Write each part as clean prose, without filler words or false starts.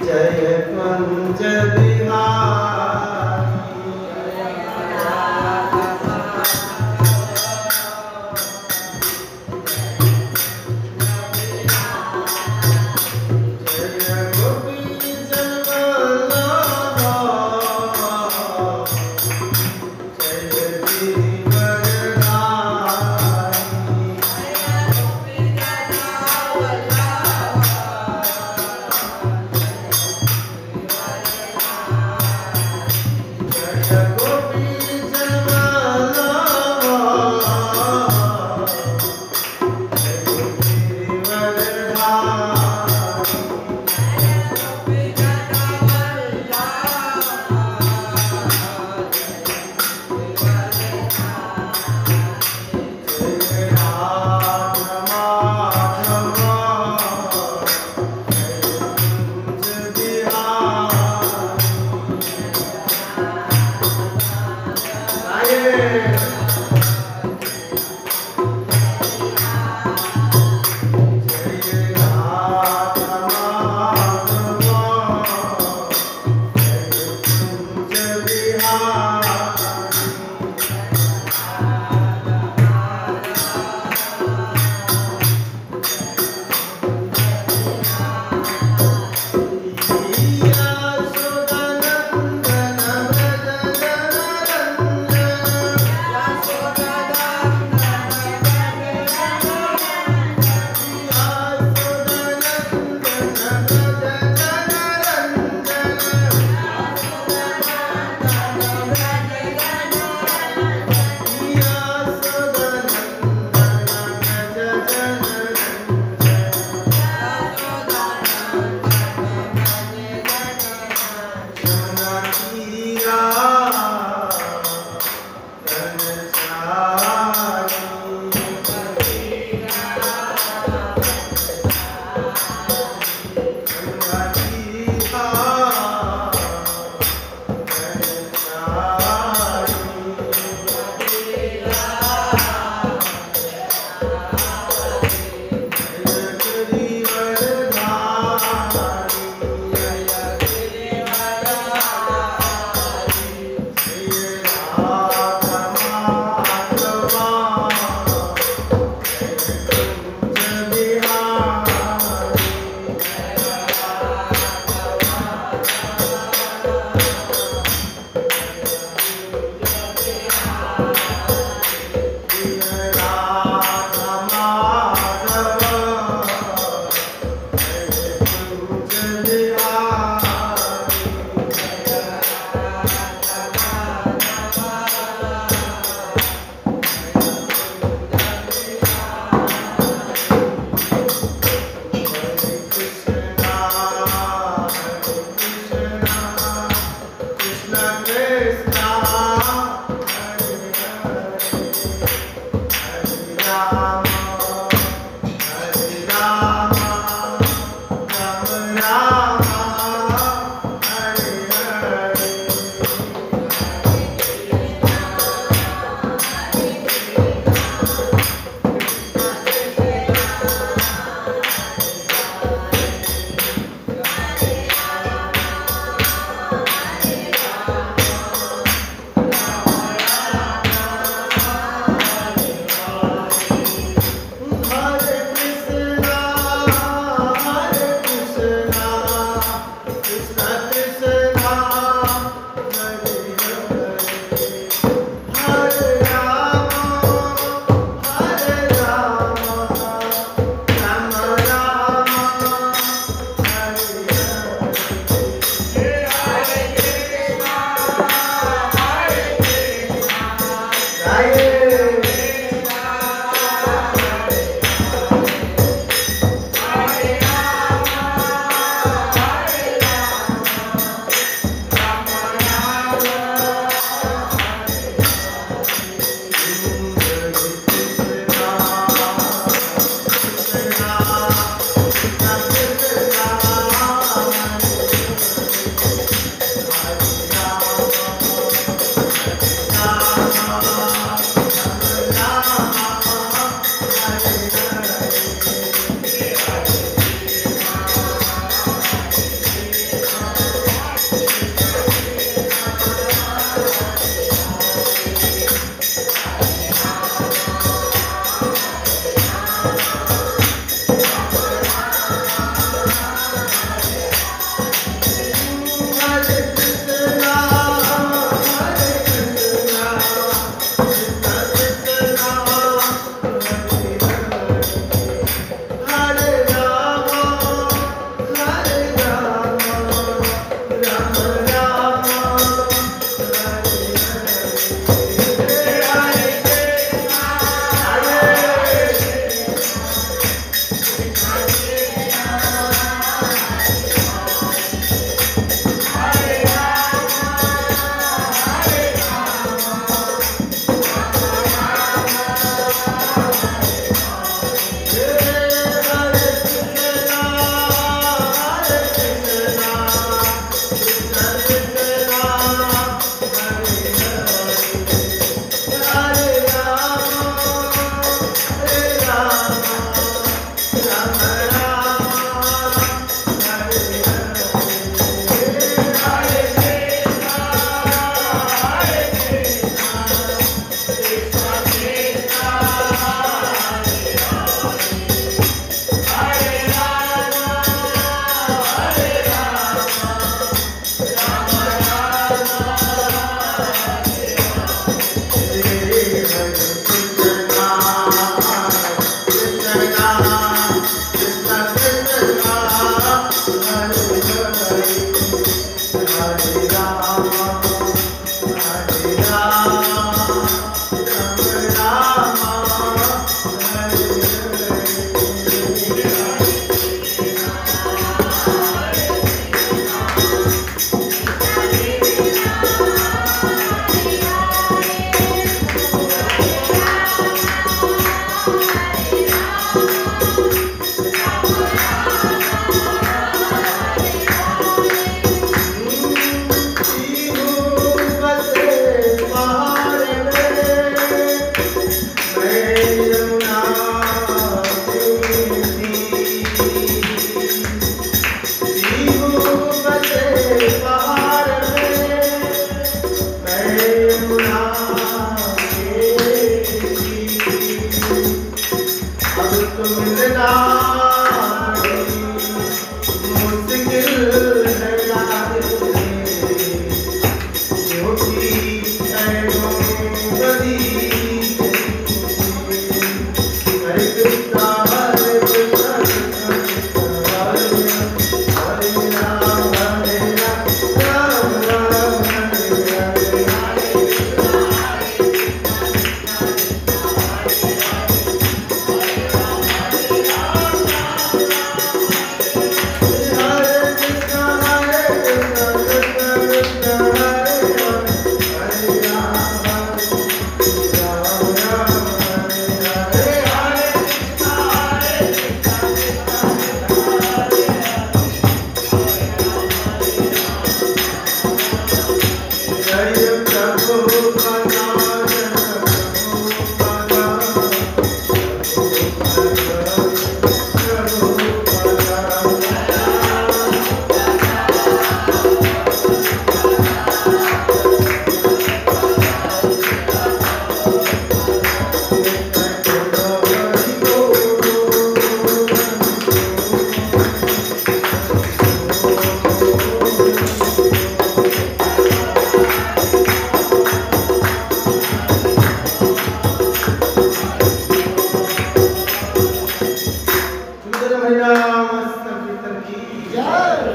जय कुंज बिहारी।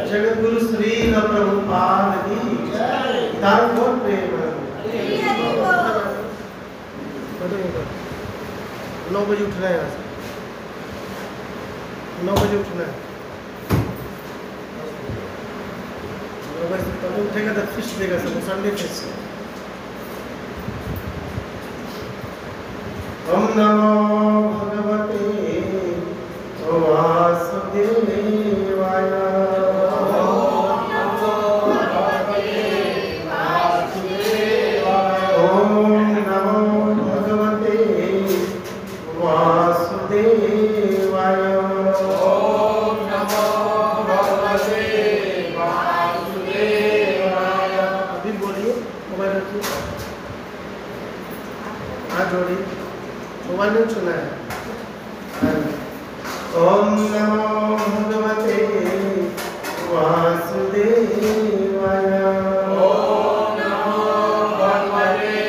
जगतगुरु श्री प्रभुपाद की तार बहुत प्रेम 9 बजे उठना है यहाँ से 9 बजे उठना है 9 बजे तब उठेगा तो फिश देगा सब संडे फिश ओम नमो भगवते वासुदेवाय मोबाइल में सुना है ओम नमो भगवते वासुदेवाय ओम नमो भगवते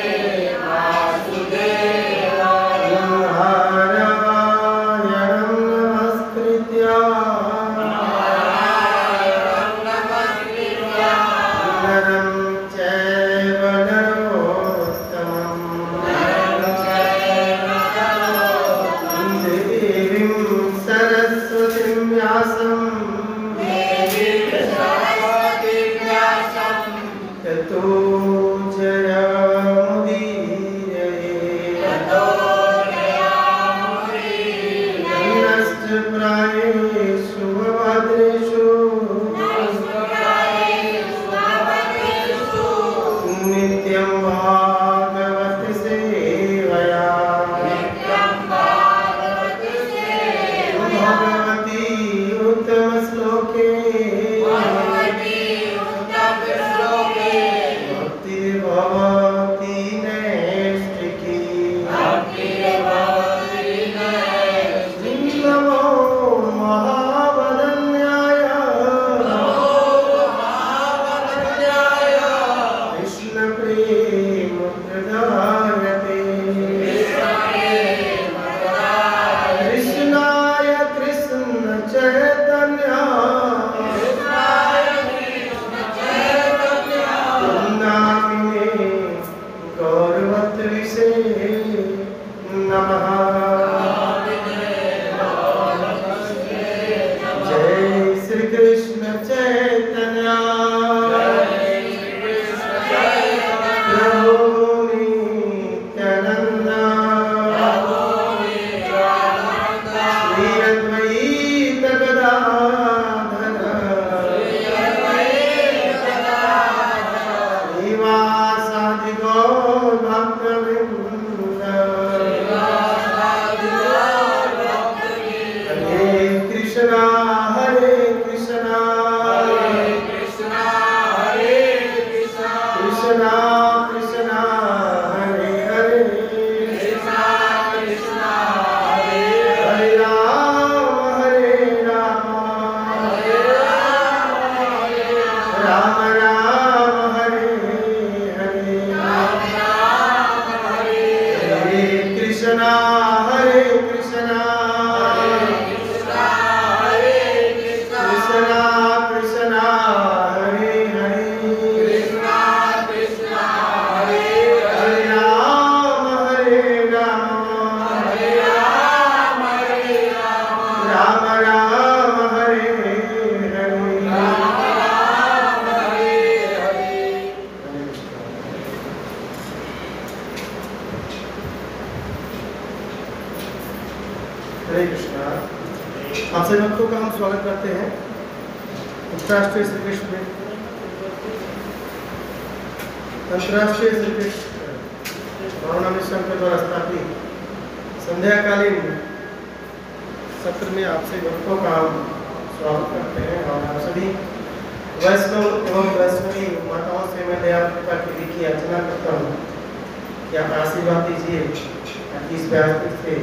वासुदेवाय नारायणं नमस्कृत्य नरं चैव हरे कृष्णा। आप सभी भक्तों का हम स्वागत करते हैं अंतर्राष्ट्रीय श्री कृष्ण भावना मिशन के द्वारा स्थापित संध्याकालीन सत्र में आप सभी भक्तों का हम स्वागत करते हैं और आप सभी वैष्णव एवं वैष्णवी माताओं से मैं दया कृपा की लिखी याचना करता हूँ कि आप आशीर्वाद दीजिए ताकि इस व्यासपीठ से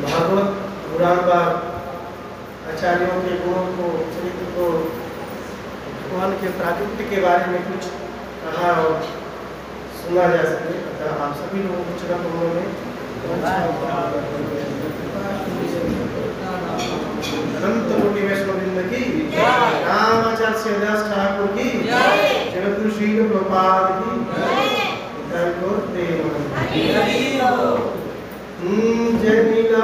भागवत पुराण आचार्यों के गुणों को चरित्र को भगवान के प्राकृतिक के बारे में कुछ कहा और सुना जा सके। अतः आप सभी लोगों को चरण कमलों में अनंत कोटि वैष्णववृंद की रामाचार्य श्रीदास ठाकुर की जगतगुरु श्री प्रभुपाद की जनिला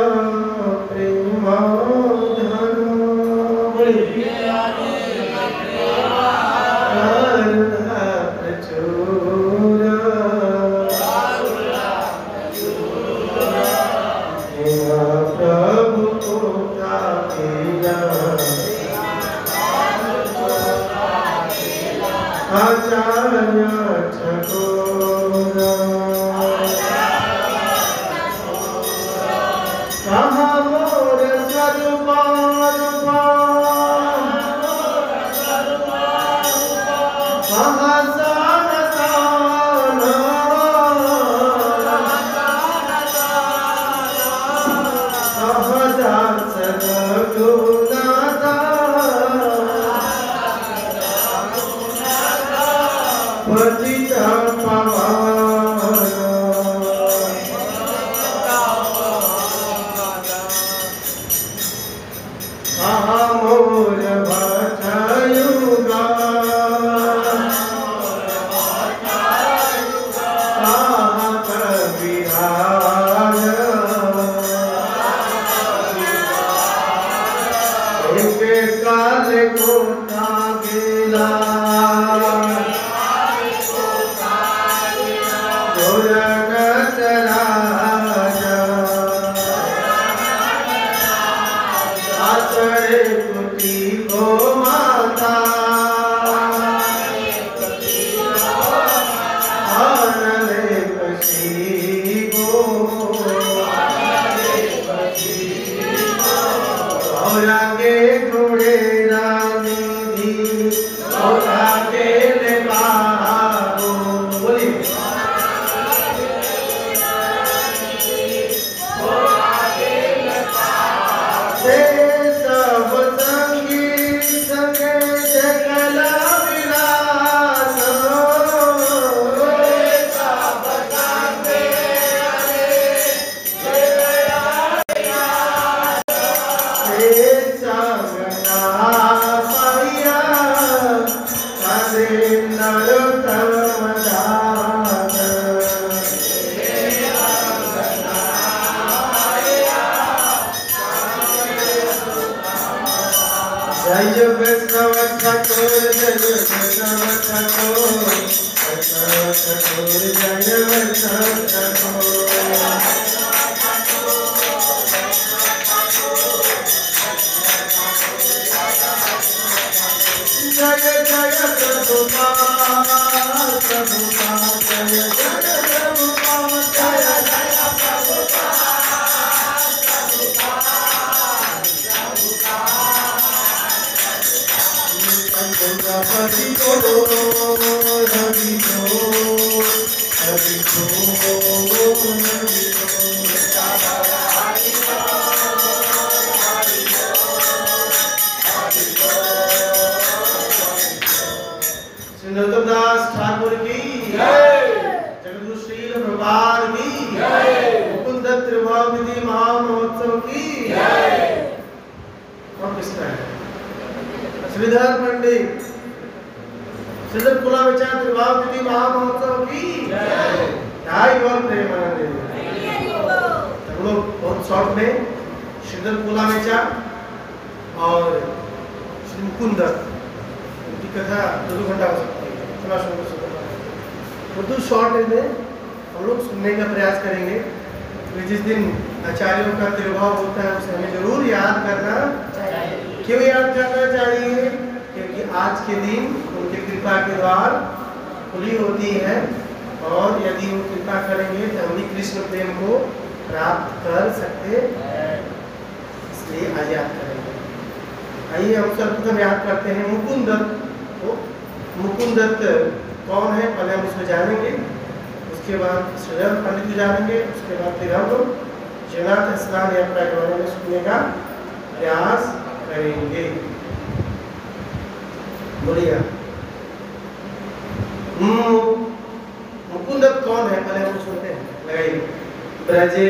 ब्रजे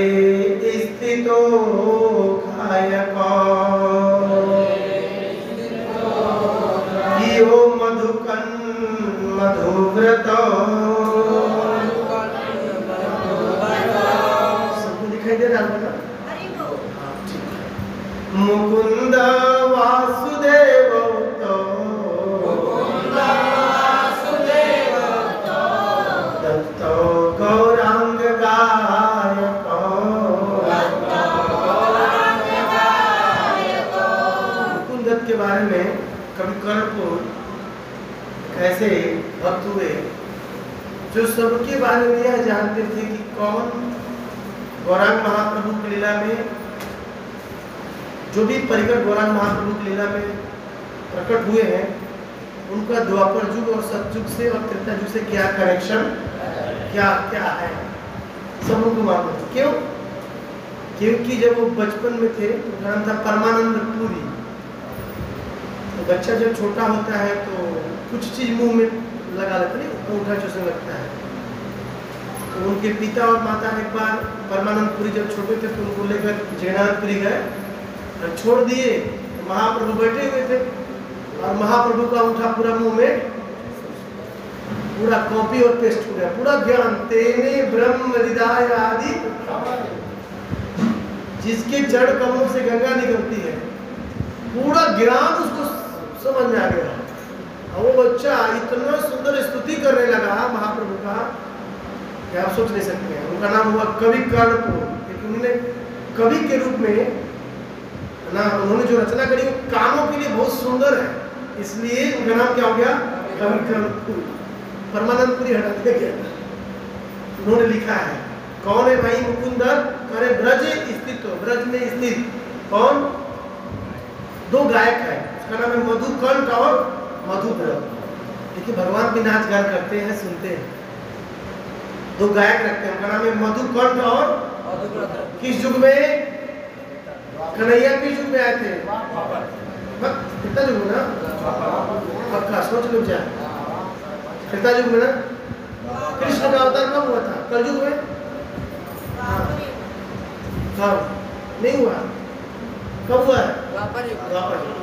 स्थितो खायको मधुव्रतो। सबको दिखाई दे रहा है? मुकुंद वासुदेव तो दत्तो गौरांग गायको। मुकुंद दत्त के बारे में कवि कर्णपुर ऐसे भक्त हुए जो सबके बारे में यह जानते थे कि कौन गौरांग महाप्रभु की लीला में, जो भी परिकर गौरांग महाप्रभु की लीला में प्रकट हुए हैं, उनका द्वापर युग और सतयुग से और त्रेता युग से क्या कनेक्शन, क्या क्या है, सब उनको मालूम है। क्यों? क्योंकि जब वो बचपन में थे तो उनका नाम था परमानंद पुरी। तो बच्चा जब छोटा होता है तो कुछ चीज मुंह में लगा लेते नहीं, अंगूठा चूसने लगता है। तो उनके पिता और माता एक बार परमानंद पुरी जब छोटे थे तो उनको लेकर जगन्नाथपुरी गए और छोड़ दिए। तो महाप्रभु बैठे हुए थे और महाप्रभु का अंगूठा पूरा मुंह में पूरा कॉपी और पेस्ट हो गया, पूरा ज्ञान तेने ब्रह्म हृदय आदि, जिसके जड़ कमलों से गंगा निकलती है, पूरा ज्ञान उसको समझ में आ गया। और वो बच्चा इतना सुंदर स्तुति करने लगा महाप्रभु का कि आप सोच नहीं सकते हैं। उनका नाम हुआ कवि कर्णपुर, क्योंकि उन्होंने कवि के रूप में ना उन्होंने जो रचना करी वो कानों के लिए बहुत सुंदर है, इसलिए उनका नाम क्या हो गया, कवि कर्णपुर। परमानंदपुरी हटा दिया गया। उन्होंने लिखा है, कौन है भाई मुकुंद? अरे ब्रज स्थित हो, ब्रज में स्थित। कौन? दो गायक है, उसका नाम है मधुकंठ और मधुव्रत। देखिए भगवान भी नाच गान करते हैं, सुनते हैं। दो गायक रखते हैं, उनका नाम है मधुकंठ और मधुव्रत। किस युग में? कन्हैया किस युग में आए थे? कितना युग में ना? पक्का सोच लो जाए, कितना युग में ना? कृष्ण का अवतार कब हुआ था? कलयुग में? हाँ, नहीं हुआ। कब हुआ है? द्वापर युग।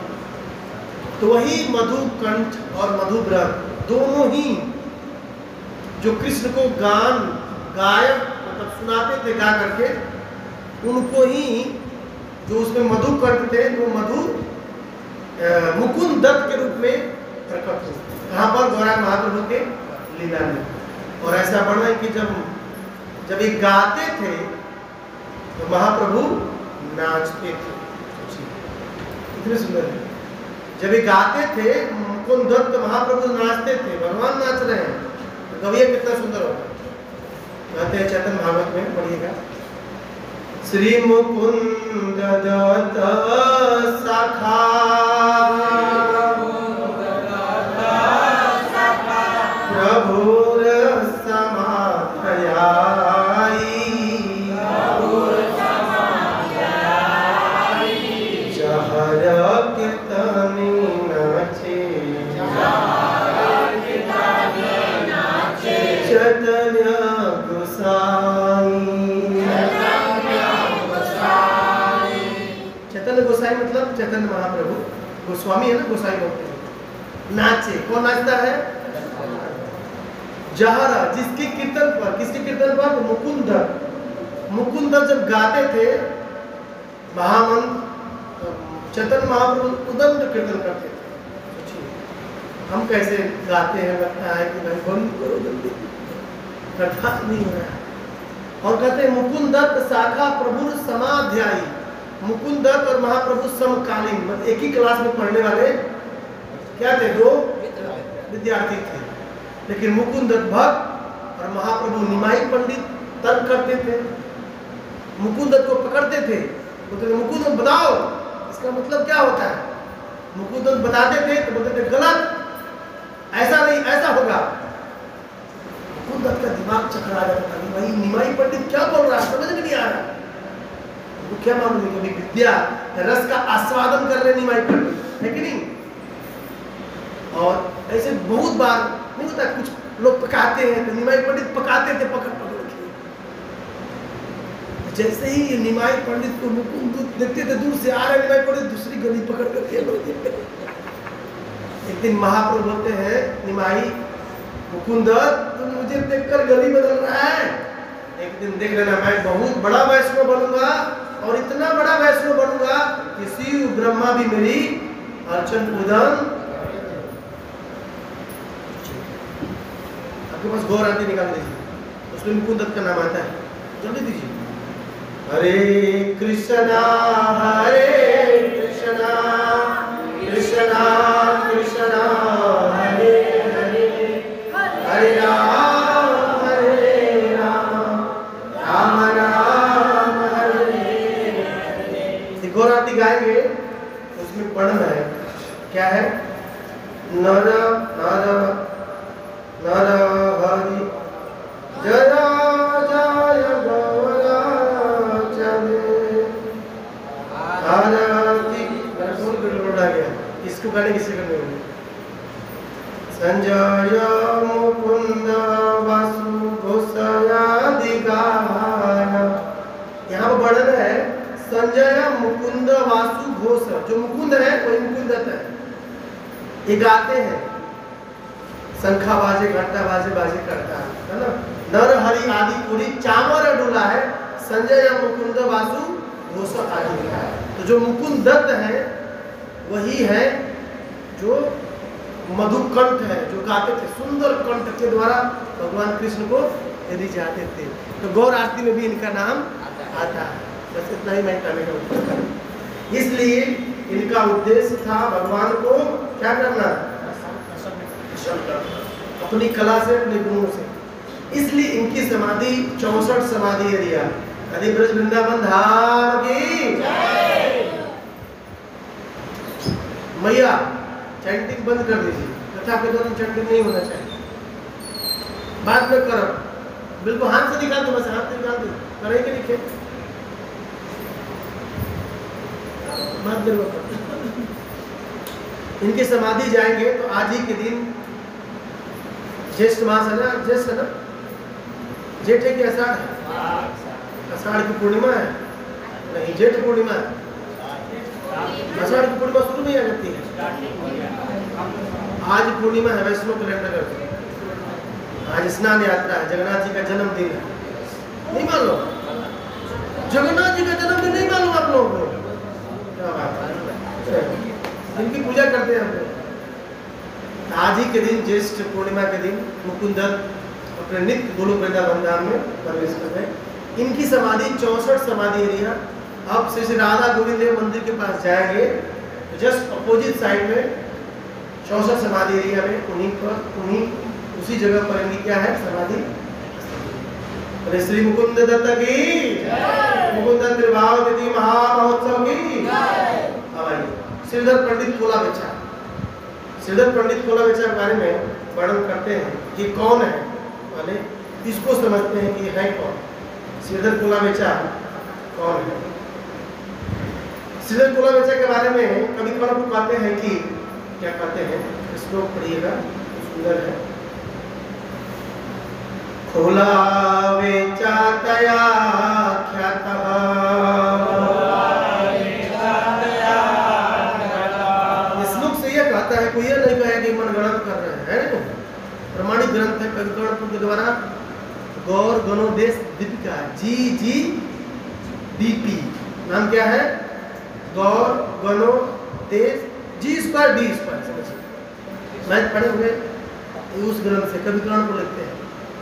तो वही मधुकंठ और मधुव्रत दोनों ही जो कृष्ण को गायक मतलब सुनाते थे गा करके, उनको ही जो उसमें मधुकंठ थे वो मुकुंद दत्त के रूप में प्रकट हुए। कहाँ पर? गौरांग महाप्रभु के लीला में। और ऐसा बना है कि जब ये गाते थे तो महाप्रभु नाचते थे। कितने सुंदर है। जब ये गाते थे मुकुंद दत्त महाप्रभु नाचते थे, भगवान नाच रहे हैं, तो कविया कितना सुंदर होगा। कहते हैं चैतन्य भागवत में, पढ़िएगा, श्री मुकुंद दत्त सखा प्रभुर समाध्यायी, जहर कीर्तनी नाचे, चैतन्य गोसाई। चैतन्य गोसाई मतलब चैतन्य महाप्रभु। गोस्वामी है ना, गोसाई बोलते हैं। नाचे, कौन नाचता है? जहरा, जिसके कीर्तन पर, किसके कीर्तन पर? मुकुंद दत्त जब गाते थे महामंत्र, चैतन्य महाप्रभु उदंड कीर्तन करते थे। हम कैसे गाते हैं, लगता है कि भाई बंद करो जल्दी, अर्थात नहीं हो रहा है। और कहते हैं मुकुंद दत्त शाखा प्रभु समाध्यायी। मुकुंद दत्त और महाप्रभु समकालीन, मतलब एक ही क्लास में पढ़ने वाले क्या थे? दो विद्यार्थी थे। लेकिन मुकुंद दत्त भक्त और महाप्रभु निमाई पंडित तर्क करते थे। मुकुंद दत्त को पकड़ते थे, बोलते थे मुकुंद दत्त बताओ इसका मतलब क्या होता है। मुकुंद दत्त बताते थे तो बोलते थे गलत, ऐसा नहीं, ऐसा होगा। मुकुंद दत्त का दिमाग चकरा जाता था कि भाई निमाई पंडित क्या बोल रहा है, समझ में नहीं आ रहा। वो क्या मालूम है, कभी विद्या रस का आस्वादन कर रहे निमाई पंडित, है कि नहीं। और ऐसे बहुत बार नहीं होता, कुछ लोग पकाते हैं तो निमाई पंडित पकाते थे पकड़ के। जैसे ही निमाई पंडित को मुकुंद देखते थे दूर से आ रहे निमाई पंडित, दूसरी गली पकड़ करके लोग। एक दिन महाप्रभु बोलते हैं निमाई मुकुंद तुम मुझे देखकर गली बदल रहा है, एक दिन देख लेना मैं बहुत बड़ा वैष्णव बनूंगा और इतना बड़ा वैष्णव बनूंगा कि शिव ब्रह्मा भी मेरी अर्चन पूजन। आपके पास गौर आरती निकाल दीजिए, उसमें मुकुंद दत्त का नाम आता है, जल्दी दीजिए। हरे कृष्णा कृष्णा कृष्णा हरे हरे, हरे राम राम राम हरे हरे। गौर आरती गाएंगे उसमें पढ़ना है, क्या है? नर नर नर हरि जय जय गौरा चले आरती। आ गया, इसको गाने किससे करने होंगे? संजय मुकुंद वासु घोषयादि गाना। यहाँ पर वर्णन है संजय मुकुंद वासु घोष, जो मुकुंद है वही मुकुंद है, ये गाते हैं, शंखा बाजे घंटा बाजे बाजे करता है ना। नर हरि आदि पूरी चावर डोला है, संजय मुकुंद वासु घोष आदि लिखा है। तो जो मुकुंद दत्त है वही है जो मधुकंठ है, जो गाते थे सुंदर कंठ के द्वारा भगवान कृष्ण को यदि जाते थे। तो गौर आरती में भी इनका नाम आता है। बस इतना ही मैं कहने का उद्देश्य, इसलिए इनका उद्देश्य था भगवान को क्या करना, अपनी कला से अपने गुणों से। इसलिए इनकी समाधि 64 समाधि एरिया। यदि ब्रज वृंदावन धाम की मैया चैंटिंग बंद कर दीजिए, कथा के दौरान चैंटिंग नहीं होना चाहिए, बाद में करो, बिल्कुल हाथ से निकाल दो, बस हाथ से निकाल दो, करे कि लिखे बाद में। इनकी समाधि जाएंगे तो आज ही के दिन ज्येष्ठ मास है ना, ज्येष्ठ है ना, जेठ है कि आषाढ़ है? आषाढ़ की पूर्णिमा है, नहीं जेठ पूर्णिमा है, आषाढ़ की पूर्णिमा शुरू नहीं आ जाती है। आज पूर्णिमा है वैष्णव कैलेंडर का, आज स्नान यात्रा है, जगन्नाथ जी का जन्मदिन है, नहीं मालूम? जगन्नाथ जी का जन्मदिन नहीं मालूम आप लोगों को? क्या बात है, इनकी पूजा करते हैं हम लोग। आज ही के दिन ज्येष्ठ पूर्णिमा के दिन मुकुंद अपने नित्य गोलोक वृंदावन धाम में प्रवेश करते हैं। इनकी समाधि 64 समाधि एरिया। अब श्री राधा गोविंद देव मंदिर के पास जाएंगे तो जस्ट अपोजिट साइड में 64 समाधि एरिया में उन्हीं उसी जगह पर इनकी क्या है समाधि। अरे श्री मुकुंद दत्त की मुकुंद त्रिभाव तिथि महामहोत्सव की। अब आइए श्रीधर पंडित कोला बेचा। श्रीधर पंडित कोला बेचा के बारे में वर्णन करते हैं कि कौन है, पहले इसको समझते हैं कि है कौन। श्रीधर कोला बेचा कौन है? श्रीधर कोला बेचा के बारे में कभी कभी को कहते हैं कि क्या कहते हैं, इसको पढ़िएगा, सुंदर है। कोला बेचा तया ख्यातः, कहता है, कोई ये नहीं कहे कि मनगढ़ंत कर रहे हैं, प्रमाणिक ग्रंथ है कविगण के द्वारा। गौर गणोदेश दीपिका GGDP नाम क्या है? गौर गणोदेश G2D2 मैथ पढ़े हुए उस ग्रंथ से कविगण को लिखते हैं,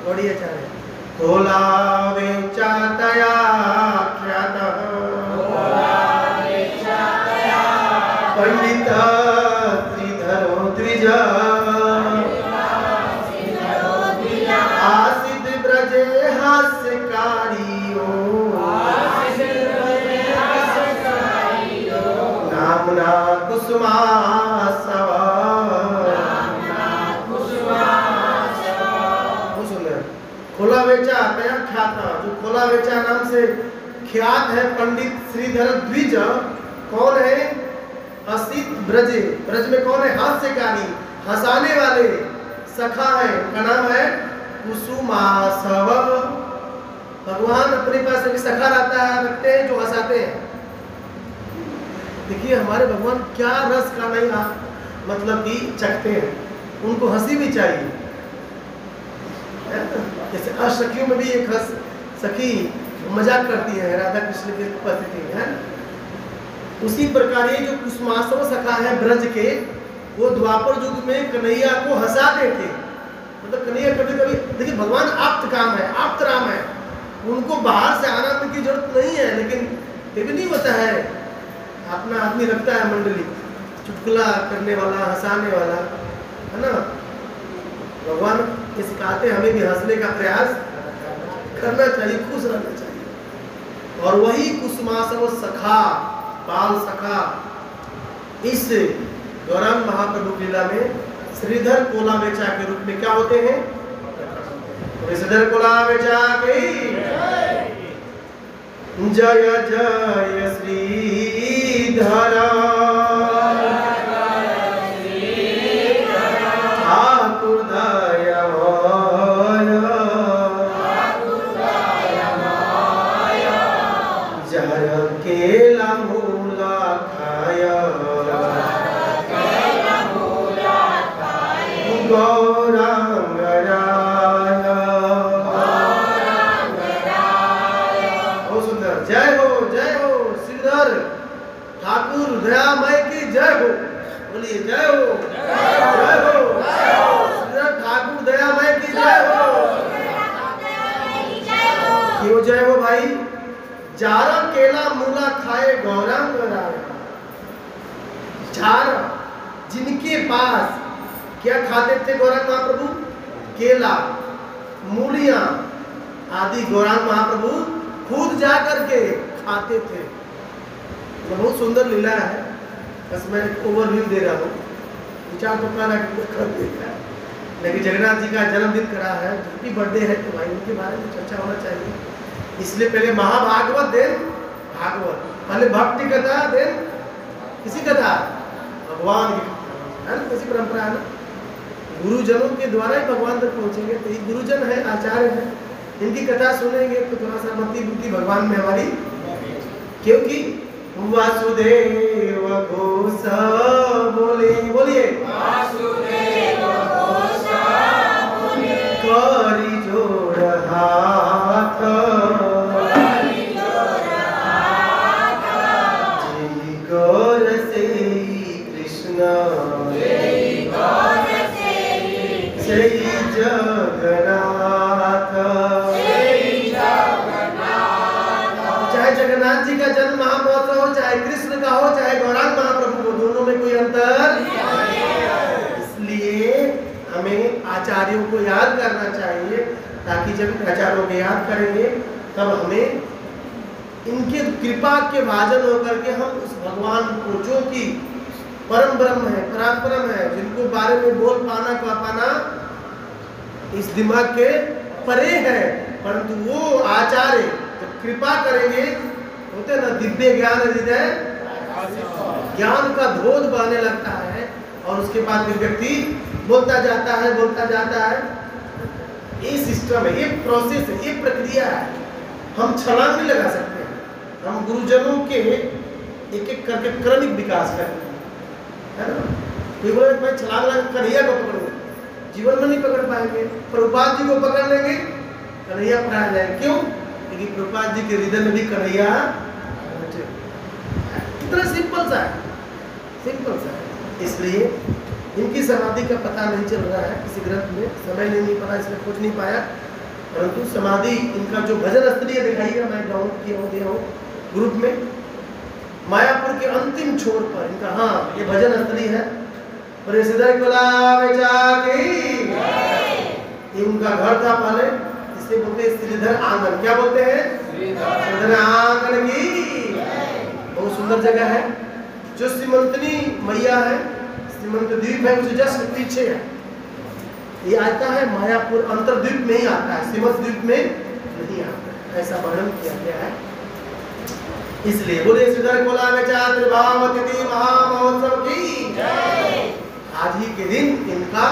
बड़ी आचार्य। कोला वेचा तया ख्यातः पंडित द्विज आसित ब्रजे हास्यकारियो नामना कुसुमासव। खोला वेचा तया ख्यात, जो खोला वेचा नाम से ख्यात है पंडित श्रीधर द्विज। कौन है? असित ब्रजे, ब्रज में कौन है? हास्यकारी, हंसाने वाले सखा है, उनका नाम है कुसुमासव। भगवान अपने पास एक सखा रखते हैं जो हंसाते हैं। देखिए हमारे भगवान क्या रस का नहीं मतलब कि चखते हैं, उनको हंसी भी चाहिए। जैसे अष्टसखियों में भी एक सखी मजाक करती है राधा कृष्ण की उपस्थिति में, है। उसी प्रकार ये जो कुसुमासव सखा है ब्रज के, वो द्वापर युग में कन्हैया को हंसाते थे। मतलब कन्हैया कभी कभी, देखिए भगवान आप्त काम है, आप्त राम है, उनको बाहर से आनंद की जरूरत नहीं है, लेकिन ये भी नहीं होता है अपना आदमी रखता है मंडली, चुटकुला करने वाला, हंसाने वाला, है ना। भगवान ये सिखाते हमें भी हंसने का प्रयास करना चाहिए, खुश रहना चाहिए। और वही कुसुमासव सखा, बाल सखा, इस गौरांग महाप्रभु लीला में श्रीधर कोलावेचा के रूप में क्या होते हैं? श्रीधर कोलावेचा के जय जय श्रीधर ठाकुर दयामय, जय केला मूला खाया गौरांग राय। बहुत सुंदर, जय हो श्रीधर ठाकुर दयामय की जय हो। बोलिए जय हो, जय हो श्रीधर ठाकुर दयामय की जय हो। क्यों जय हो भाई? जारा केला मूला खाए गौरांग राय। जारा, जिनके पास क्या खाते थे गौरांग महाप्रभु? केला, मूलियां आदि गौरांग महाप्रभु खुद जा करके खाते थे। तो बहुत सुंदर लीला है, बस मैं ओवरव्यू दे रहा हूँ, विचार तो कर देखा है। लेकिन जगन्नाथ जी का जन्मदिन करा है, हैप्पी बर्थडे है, तो भाई उनके बारे में चर्चा होना चाहिए। इसलिए पहले महाभागवत, देन भागवत, पहले भक्ति कथा, देन किसी कथा, भगवान की कथा, है ना, किसी परंपरा है ना। गुरुजनों के द्वारा ही भगवान तक पहुंचेंगे। तो ये गुरुजन है, आचार्य है, इनकी कथा सुनेंगे तो थोड़ा सा मति बुद्धि भगवान में हमारी, क्योंकि वासुदेव घोष बोलिए वासुदेव घोष करी जोड़ हाथ, जय गौर से कृष्ण जय जगन्नाथ। चाहे जगन्नाथ जी का जन्म महामहोत्सव हो, चाहे कृष्ण का हो, चाहे गौरांग महाप्रभु को, दोनों में कोई अंतर। इसलिए हमें आचार्यों को याद करना चाहिए, ताकि जब आचार्यों को याद करेंगे तब हमें इनके कृपा के भाजन होकर के हम उस भगवान को, जो कि परम ब्रह्म है, पराक्रम है, जिनको बारे में बोल पाना कह पाना इस दिमाग के परे है, परंतु वो आचार्य जब कृपा करेंगे, होते ना दिव्य ज्ञान हृदय, ज्ञान का धोध बहने लगता है, और उसके बाद फिर व्यक्ति बोलता जाता है। ये सिस्टम है, ये प्रोसेस है, ये प्रक्रिया है। हम छलांग नहीं लगा सकते हैं, हम गुरुजनों के एक एक करके क्रमिक विकास करें, है ना। कोई बोले मैं छलांग लगा कन्हैया को पकड़ूंगा, जीवन में नहीं पकड़ पाएंगे। प्रभुपाद जी को पकड़ लेंगे, कन्हैया पकड़ा जाएंगे। क्यों? क्योंकि प्रभुपाद जी के हृदय में भी कन्हैया। कितना सिंपल सा है। इसलिए इनकी समाधि का पता नहीं चल रहा है किसी ग्रंथ में, समय नहीं पता, इसलिए खोज नहीं पाया। परंतु समाधि इनका जो भजन स्थली है, दिखाइएगा, मैं डाउनलोड किया हूँ ग्रुप में, मायापुर के अंतिम छोर पर इनका, हाँ ये भजन स्थली है। श्रीधर कोलावेचा की, ये उनका घर था पहले, इसलिए बोलते हैं श्रीधर आंगन। क्या बोलते हैं? श्रीधर आंगन की। बहुत सुंदर जगह है। जो श्रीमंतनी मैया है, श्रीमंत द्वीप है, उससे जस्ट पीछे है। ये आता है मायापुर अंतरद्वीप में ही आता है, श्रीमंत द्वीप में नहीं आता, ऐसा वर्णन किया गया है। इसलिए बोले श्रीधर कोलावेचा त्रिभावती महामहोत्सव की जय। आज ही के दिन इनका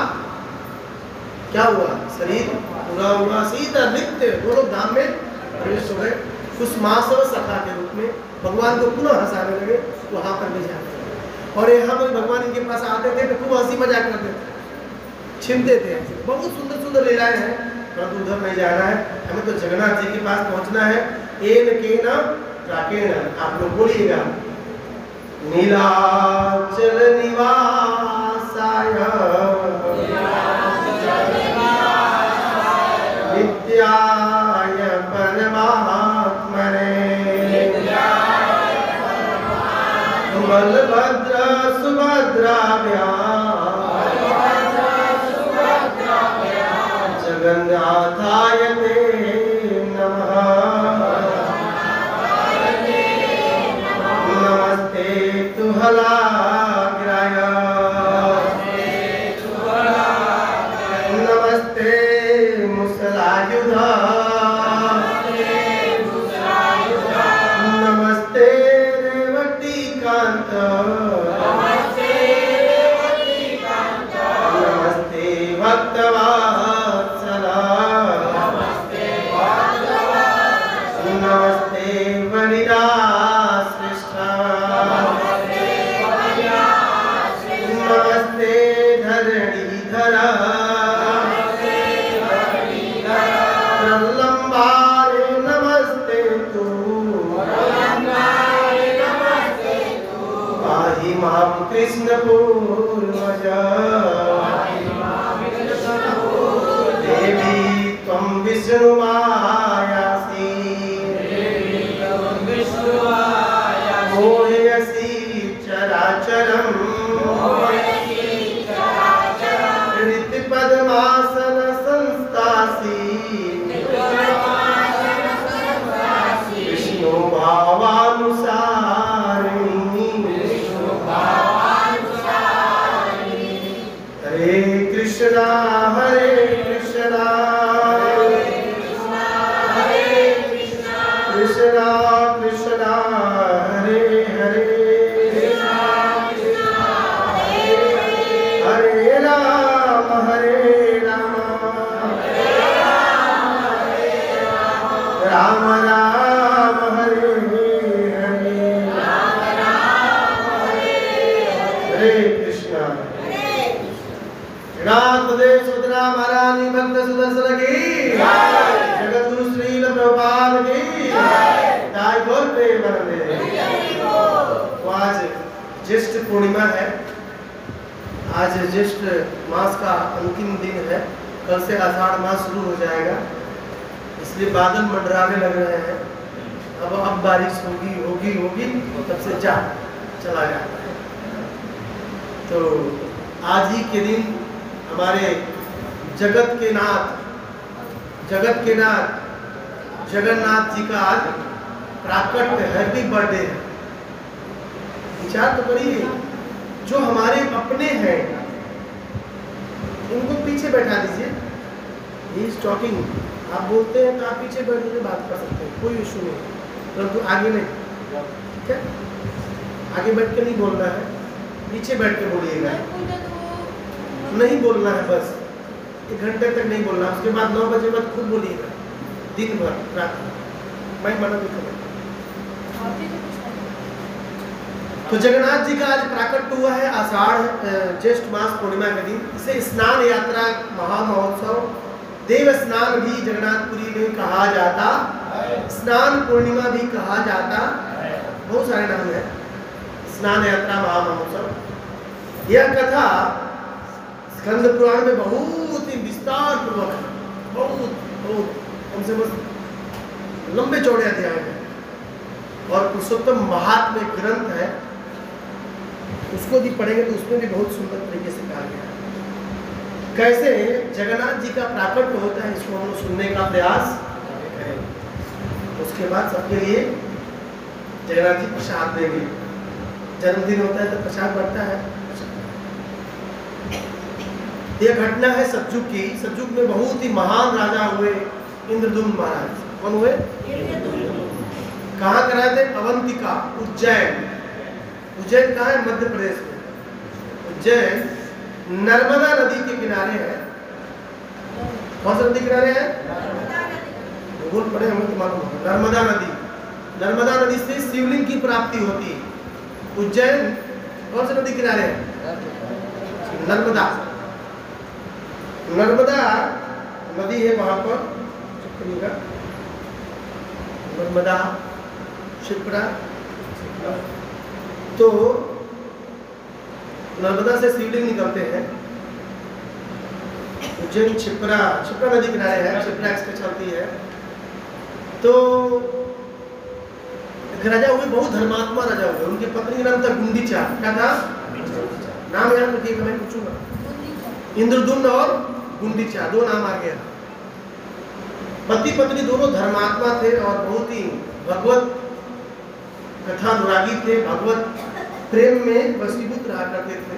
क्या हुआ? शरीर पूरा हुआ, सीधा नित्य दोनों धाम में प्रवेश हो गए। कुसुमासव सखा के रूप में भगवान को पुनः हंसाने लगे, वहां पर ले जाते हैं। और यहाँ पर भगवान इनके पास आते थे तो खूब हंसी मजाक करते थे, छिनते थे। बहुत सुंदर सुंदर लीलाएं हैं, परंतु उधर नहीं जाना है, हमें तो जगन्नाथ जी के पास पहुंचना है। एन केन राकेण, आप लोग बोलिएगा, नीलाचल निवासाय नित्याय परमात्मने बलभद्र सुभद्राभ्यां जगन्नाथाय ते नमः। नमस्ते तुहलाग्राय, नमस्ते मुसलायुधा, नमस्ते रेवतीकांत, नमस्ते भक्तवात्सला, नमस्ते वनिताश्रेष्ठा, नमस्ते धरणीधरा, प्रलम्बारे नमस्ते तु, पाहि मां कृष्ण पूर्वजा, देवी त्वं विष्णुमायासि, मोहयसि चराचरम्, ऋतिपद्मासन संस्थासि, विष्णु भावानुसारिणी, हरे कृष्णा कृष्णा कृष्णा हरे हरे, हरे राम राम राम हरे हरे, हरे कृष्णा। जगन्नाथ देव सुभद्रा महारानी भक्त सुदर्शन की जगत गुरु श्रील प्रभुपाद की जय बोल प्रेमानंदे। तो आज ज्येष्ठ पूर्णिमा है, आज ज्येष्ठ मास का अंतिम दिन है, कल से आषाढ़ मास शुरू हो जाएगा, इसलिए बादल मंडराने लग रहे हैं। अब बारिश होगी होगी होगी तब से चला जाता है। तो आज ही के दिन हमारे जगत के नाथ जगन्नाथ जी का आज प्राकट हैप्पी बर्थडे है। विचार तो करिए, जो हमारे अपने हैं उनको पीछे बैठा दीजिए, ही इज टॉकिंग, आप बोलते हैं तो आप पीछे बैठ के बात कर सकते हैं, कोई इशू नहीं, परंतु आगे नहीं, ठीक है? आगे बैठ के नहीं बोलना है, पीछे बैठ के बोलिएगा, नहीं बोलना है, बस 1 घंटे तक नहीं बोलना, उसके बाद 9 बजे बाद खुद बोलिएगा, दिन भर रात मैं मना नहीं करूँगा। तो जगन्नाथ जी का आज प्राकट हुआ है, आषाढ़ ज्येष्ठ मास पूर्णिमा के दिन। इसे स्नान यात्रा महामहोत्सव, देव स्नान भी जगन्नाथपुरी में कहा जाता, स्नान पूर्णिमा भी कहा जाता, बहुत सारे नाम है। स्नान यात्रा महामहोत्सव, यह कथा स्कंद पुराण में बहुत ही विस्तार पूर्वक है, बहुत कम से कम लंबे चौड़े अध्याय है, और पुरुषोत्तम महात्म्य ग्रंथ है, उसको भी पढ़ेंगे तो उसमें भी बहुत सुंदर तरीके से कहा गया है कैसे जगन्नाथ जी का प्राकट होता है। इसको हम लोग सुनने का प्रयास करें, उसके बाद सबके लिए जगन्नाथ जी प्रसाद देंगे। जन्मदिन होता है तो प्रसाद बढ़ता है। यह घटना है सतयुग की। सतयुग में बहुत ही महान राजा हुए इंद्रदुम्न महाराज। कौन हुए? कहाँ कराए थे? अवंतिका, उज्जैन। उज्जैन कहाँ है? मध्य प्रदेश में। उज्जैन नर्मदा नदी के किनारे है। कौन सा नदी किनारे है? भूल पड़े हमें तो मालूम है। नर्मदा नदी, नर्मदा नदी से शिवलिंग की प्राप्ति होती है। उज्जैन कौन सा नदी किनारे है? नर्मदा। नर्मदा नदी है वहाँ पर चक्रीगा, नर्मदा, शिप्रा। तो नर्मदा से शिवलिंग निकलते हैं। उज्जैन शिप्रा नदी किनारे है, शिप्रा एक्सप्रेस चलती है। तो एक राजा हुए, बहुत धर्मात्मा राजा हुए। उनकी पत्नी का नाम था गुंडीचा। क्या था नाम? याद रखिएगा, मैं पूछूंगा। इंद्रदुम्न और गुंडीचा, दो नाम आ गया। पति पत्नी दोनों धर्मात्मा थे और बहुत ही भगवत कथा अनुरागी थे, भगवत प्रेम में वशीभूत रहा करते थे।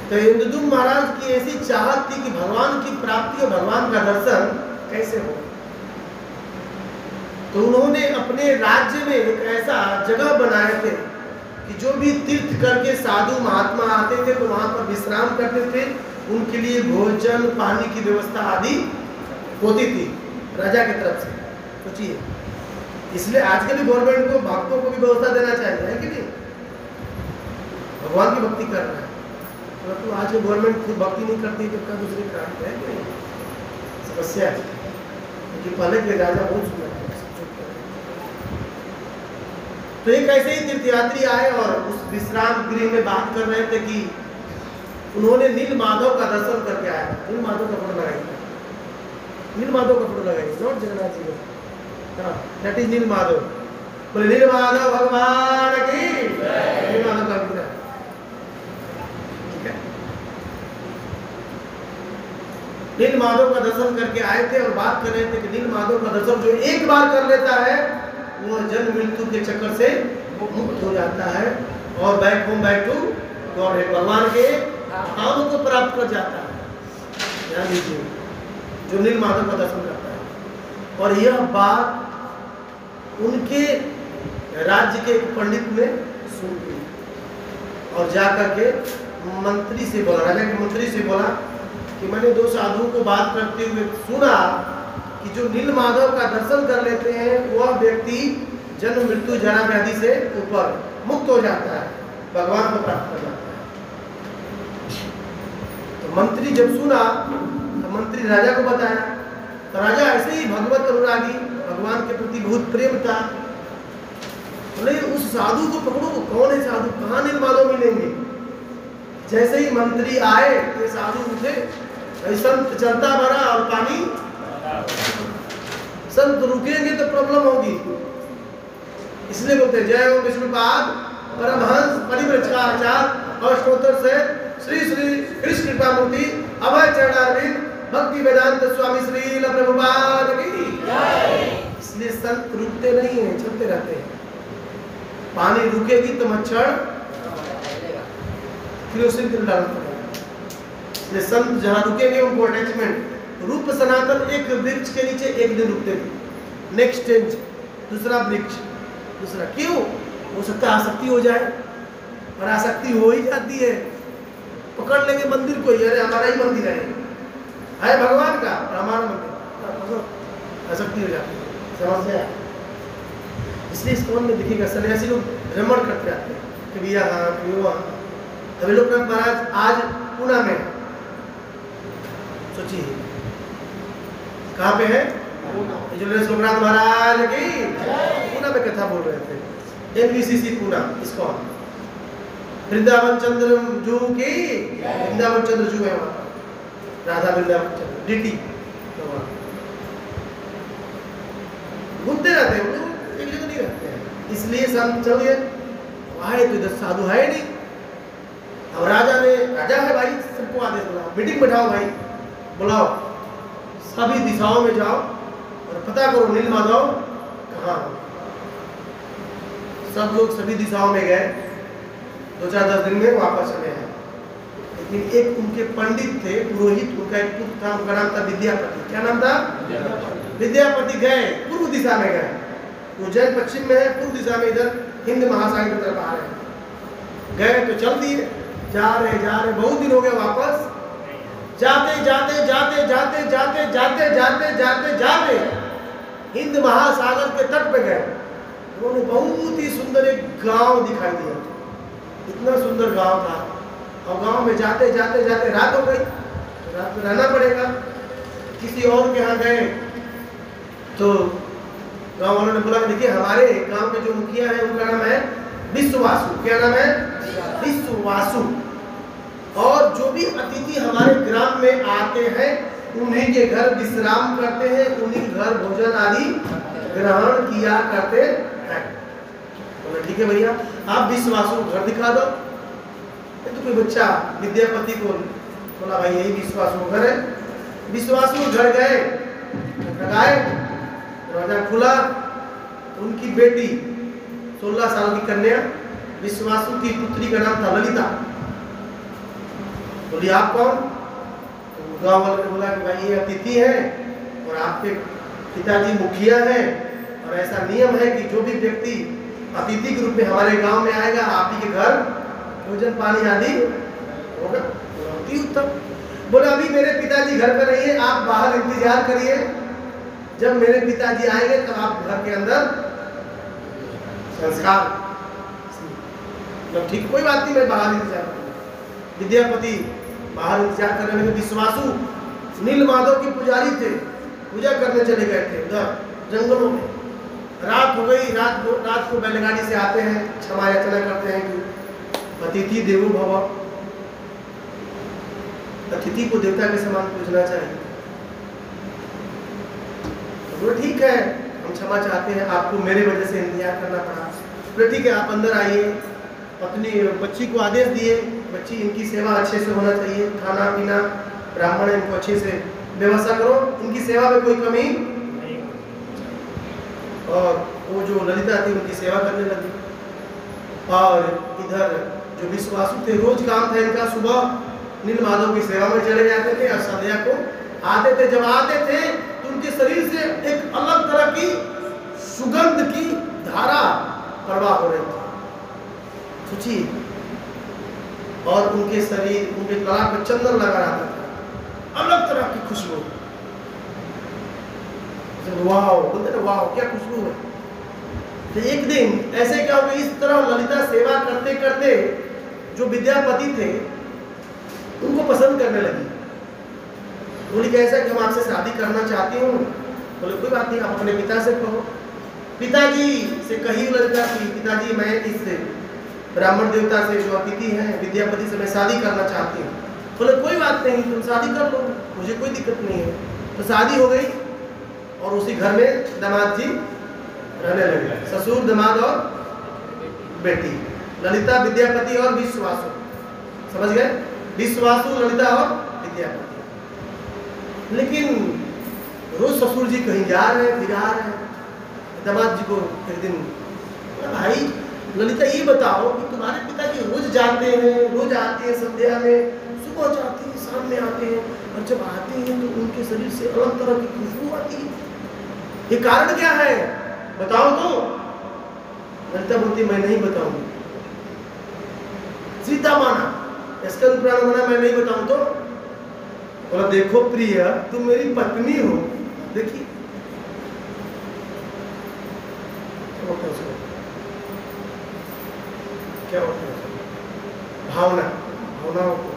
तो इंद्रदुम्न महाराज की ऐसी चाहत थी कि भगवान की प्राप्ति और भगवान का दर्शन कैसे हो। तो उन्होंने अपने राज्य में एक ऐसा जगह बनाए थे कि जो भी तीर्थ करके साधु महात्मा आते थे तो वहां पर विश्राम करते थे। उनके लिए भोजन पानी की व्यवस्था आदि होती थी राजा की तरफ से। सोचिए, इसलिए आजकल भी गवर्नमेंट को भक्तों को भी व्यवस्था देना चाहिए, है कि नहीं? भगवान की भक्ति कर रहा है, परंतु आज जो गवर्नमेंट खुद भक्ति नहीं करती तो क्या दूसरे काम है कि नहीं? समस्या है। क्योंकि पहले के राजा बहुत सुंदर थे। तो एक ऐसे ही तीर्थयात्री आए और उस विश्राम गृह में बात कर रहे थे कि उन्होंने नील माधव का दर्शन करके आया। नील माधव का फोटो लगाइए, नील माधव का फोटो लगाइए, नॉट जगन्नाथ जी का, दैट इज नील माधव। बोले नील माधव भगवान की जय। नील माधव का विग्रह, ठीक है। नील माधव का दर्शन करके आए थे और बात कर रहे थे कि नील माधव का दर्शन जो एक बार कर लेता है वो जन्म मृत्यु के चक्कर से मुक्त हो जाता है और back home back to God है, भगवान के धाम को प्राप्त कर जाता है। ध्यान दीजिए, जो नील माधव का दर्शन करता है। और यह बात उनके राज्य के एक पंडित ने सुन ली और जाकर के मंत्री से बोला, राजा के मंत्री से बोला कि मैंने दो साधुओं को बात करते हुए सुना कि जो नील माधव का दर्शन कर लेते हैं वह व्यक्ति जन्म मृत्यु जरा व्याधि से ऊपर मुक्त हो जाता है, भगवान को प्राप्त कर जाता है। तो मंत्री जब सुना तो मंत्री राजा को बताया। तो राजा ऐसे ही भगवत अनुरागी, भगवान के प्रति बहुत प्रेम था। बोले उस साधु को पकड़ो, कौन है साधु, कहाँ नील माधव मिलेंगे? जैसे ही मंत्री आए ये साधु उठे, संत चलता भरा और पानी, संत रुकेंगे तो प्रॉब्लम होगी, इसलिए बोलते जय ओम विष्णुपाद परमहंस परिव्रजकाचार्य और स्तोत्र से श्री श्री कृष्ण कृपा मूर्ति अभय चरणारविंद भक्ति वेदांत स्वामी श्रील प्रभुपाद की जय। इसलिए संत रुकते नहीं हैं, चलते रहते हैं। पानी रुकेगी तो मच्छर क्रोसिन कर डालते हैं। इसलिए संत जहाँ रुकेंगे उनको अटैचमेंट। रूप सनातन एक वृक्ष के नीचे एक दिन रुकते थे, नेक्स्ट स्टेज दूसरा वृक्ष, दूसरा। क्यों? हो सकता है आसक्ति हो जाए, और आसक्ति हो ही जाती है। पकड़ लेंगे मंदिर को, अरे हमारा ही मंदिर है भगवान का, हमारा मंदिर, आसक्ति हो जाती है। समझ गया? इसलिए इस कौन में दिखेगा सन्यासी लोग भ्रमण करते आते हैं, कभी यहाँ कभी वहाँ। अभी लोकनाथ महाराज आज पुणे में, सोचिए कहाँ पे है? जो लोकनाथ महाराज की पुणे में कथा बोल रहे थे, NVCC पुणे, इसको वृंदावन चंद्र जू की, वृंदावन चंद्र जू है वहाँ, राधा वृंदावन चंद्र DT घूमते रहते हैं, एक जगह नहीं रहते हैं। इसलिए सब चल गए, आए तो इधर साधु है नहीं। अब राजा है भाई, सबको आदेश बुलाओ, मीटिंग बैठाओ भाई, बुलाओ, सभी दिशाओं में जाओ और पता करो नील माधव कहाँ हो। सब लोग सभी दिशाओं में गए, 2-4-10 दिन में वापस चले आए। लेकिन एक उनके पंडित थे, पुरोहित, उनका एक पुत्र था, उनका नाम था विद्यापति। क्या नाम था? विद्यापति। गए पूर्व दिशा में गए, उज्जैन पश्चिम में है, पूर्व दिशा में इधर हिंद महासागर की तरफ आ रहे हैं। गए तो चल दिए, जा रहे बहुत दिन हो गए। वापस जाते हिंद महासागर के तट पे गए। उन्होंने बहुत ही सुंदर एक गांव दिखाई दिया, इतना सुंदर गांव था। और गांव में जाते रात हो गई, रात में रहना पड़ेगा। किसी और के यहाँ गए तो गांव वालों ने बोला देखिए हमारे गांव के जो मुखिया है उनका नाम है विश्वासु। क्या नाम है? विश्वासु। और जो भी अतिथि हमारे ग्राम में आते हैं उन्हीं के घर विश्राम करते हैं, उन्हीं घर भोजन आदि ग्रहण किया करते हैं। बोले ठीक है भैया, आप विश्वासु घर दिखा दो। तो कोई बच्चा विद्यापति को बोला भाई यही विश्वासु घर है। विश्वासु घर गए, दरवाजा खुला, उनकी बेटी 16 साल की कन्या विश्वासु की पुत्री का नाम था ललिता। बोली आप कौन? तो गांव वालों ने बोला कि भाई ये अतिथि है और आपके पिताजी मुखिया है, और ऐसा नियम है कि जो भी व्यक्ति अतिथि के रूप में हमारे गांव में आएगा आप ही के घर भोजन पानी आदि होगा। अति उत्तम। बोले अभी मेरे पिताजी घर पर नहीं है, आप बाहर इंतजार करिए, जब मेरे पिताजी आएंगे तब आप घर के अंदर संस्कार। ठीक, कोई बात नहीं, मैं बाहर इंतजार करूंगा। विद्यापति बाहर इंतजार करने लगे। विश्वासु नील माधव के पुजारी थे, पूजा करने चले गए थे उधर जंगलों में। रात हो गई, रात को बैलगाड़ी से आते हैं, क्षमा याचना करते हैं कि अतिथि देवो भव, अतिथि को देवता के समान पूजना चाहिए। तो ठीक है, हम क्षमा चाहते हैं, आपको मेरे वजह से इंतजार करना पड़ा। तो ठीक है, आप अंदर आइए। अपनी बच्ची को आदेश दिए, बच्ची इनकी सेवा अच्छे से होना चाहिए, खाना पीना ब्राह्मण इनको अच्छे से व्यवस्था करो, इनकी सेवा में कोई कमी नहीं। और वो जो ललिता थी उनकी सेवा करने लगी। और इधर जो विश्वासु थे रोज काम था इनका, सुबह नील माधव की सेवा में चले जाते थे और संध्या को आते थे। जब आते थे तो उनके शरीर से एक अलग तरह की सुगंध की धारा प्रवाह हो रही थी, सोचिए। और उनके शरीर, उनके गला पे चंदन लगा रहता था, अलग तरह की खुशबू। वाह, बोलते ना वाह क्या खुशबू है। तो एक दिन ऐसे क्या हुआ, इस तरह ललिता सेवा करते करते जो विद्यापति थे उनको पसंद करने लगी। बोली कैसा कि हम आपसे शादी करना चाहती हूँ। बोले कोई बात नहीं, आप अपने पिता से कहो। पिताजी से कही ललिता की पिताजी मैं इस ब्राह्मण देवता से जो अतिथि हैं विद्यापति से मैं शादी करना चाहती हूँ। बोले कोई बात नहीं, तुम शादी कर लो, मुझे कोई दिक्कत नहीं है। तो शादी हो गई और उसी घर में दामाद जी रहने लगे, ससुर दामाद और बेटी, ललिता विद्यापति और विश्वासु। समझ गए? विश्वासु, ललिता और विद्यापति। लेकिन रोज ससुर जी कहीं जा रहे हैं, फिर आ रहे हैं। दामाद जी को एक दिन भाई ललिता ये बताओ कि तुम्हारे पिताजी रोज जाते हैं, रोज आते हैं, संध्या में सुबह जाते हैं, शाम में आते हैं, और जब आते हैं तो उनके शरीर से अलग तरह की खुशबू आती है, ये कारण क्या है बताओ तो। ललिता बोलती मैं नहीं बताऊंगी। सीता माना, इसका पुराण माना मैं नहीं बताऊं तो। बोला देखो प्रिय, तुम मेरी पत्नी हो। देखिए क्या होता है, भावना, भावनाओं को।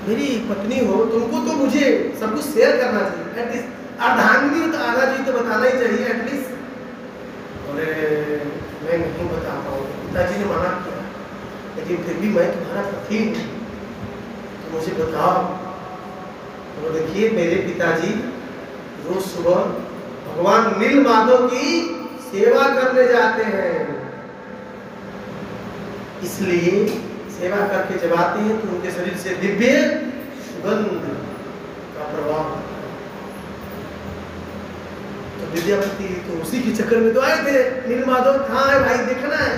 मेरी पत्नी हो, तुमको तो मुझे सब कुछ शेयर करना चाहिए, एटलीस्ट अर्धांगिनी हो तो आधा जी तो बताना ही चाहिए एटलीस्ट। बोले मैं नहीं बता पाऊंगा, पिताजी ने मना किया, लेकिन फिर भी मैं तुम्हारा पति हूँ, तो मुझे बताओ। तो देखिए मेरे पिताजी रोज सुबह भगवान नील माधव की सेवा करने जाते हैं, इसलिए सेवा करके जब आते हैं तो उनके शरीर से दिव्य सुगंध का प्रभाव होता है। तो विद्यापति तो उसी के चक्कर में तो आए थे, नील माधव कहाँ है भाई, देखना है।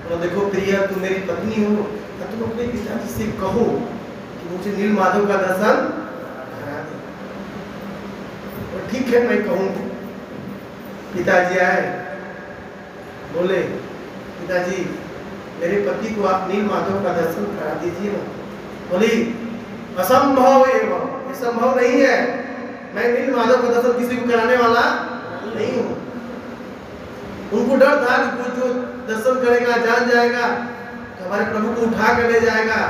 तो देखो प्रिय, तुम मेरी पत्नी हो, तो तुम अपने पिताजी से कहो कि मुझे नील माधव का दर्शन करा दे। तो ठीक है मैं कहूँगी। पिताजी आए, बोले पिताजी मेरे पति को आप नील माधव का दर्शन करा दीजिए ना। बोली असंभव एवं, ये संभव नहीं है, मैं नील माधव का दर्शन किसी को कराने वाला नहीं हूँ। उनको डर था कि कोई जो दर्शन करेगा जान जाएगा तो हमारे प्रभु को उठा कर ले जाएगा,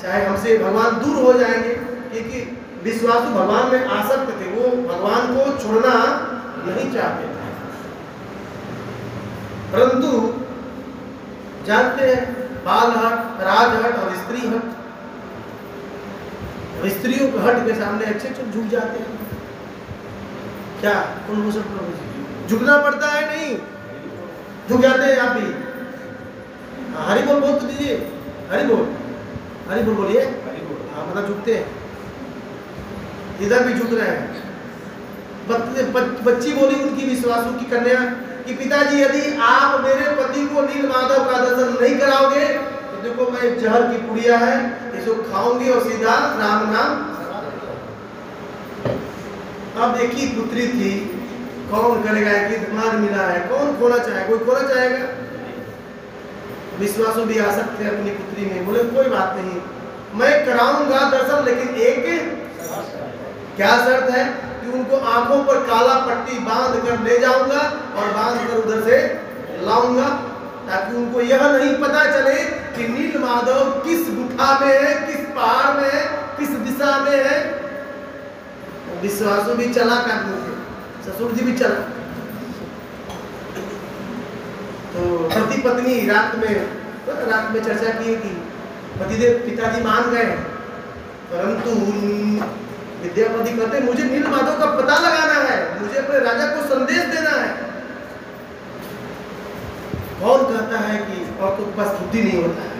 चाहे हमसे भगवान दूर हो जाएंगे, क्योंकि विश्वासु भगवान में आसक्त थे, वो भगवान को छोड़ना नहीं चाहते थे। परंतु जानते हैं बाल हट, राज हट और स्त्री हट, स्त्रियों के हट के सामने अच्छे झुक जाते हैं। क्या कुलभूषण प्रभु जी झुकना पड़ता है? नहीं, झुक जाते हैं आप भी। हरि बोल बोल तो दीजिए, हरि बोल बोलिए। हाँ, मतलब झुकते हैं, इधर भी झुक रहे हैं। बच्ची बोली उनकी विश्वासु की कन्या कि पिताजी यदि आप मेरे पति को नीलमाधव का दर्शन नहीं कराओगे तो देखो मैं जहर की पुड़िया है इसको खाऊंगी और सीधा राम नाम। अब एक ही पुत्री थी, कौन करेगा? एक ही दामाद मिला है, कौन खोना चाहे? कोई खोना चाहेगा? विश्वासु भी आसक्त थे अपनी पुत्री में, बोले कोई बात नहीं, मैं कराऊंगा दर्शन, लेकिन एक क्या शर्त है कि उनको आंखों पर काला पट्टी बांध कर ले जाऊंगा और बांध कर उधर से लाऊंगा, ताकि उनको यह नहीं पता चले कि नीलमाधव किस गुफा में है, किस पहाड़ में है, किस दिशा में है। विश्वासु भी चला काटने थे, ससुर जी भी चला। तो पति पत्नी रात में चर्चा की कि पतिदेव पिताजी मान गए, परंतु विद्यापति कहते मुझे नीलमाधव का पता लगाना है, मुझे अपने राजा को संदेश देना है। कौन कहता है कि और तो पास बुद्धि नहीं होता है?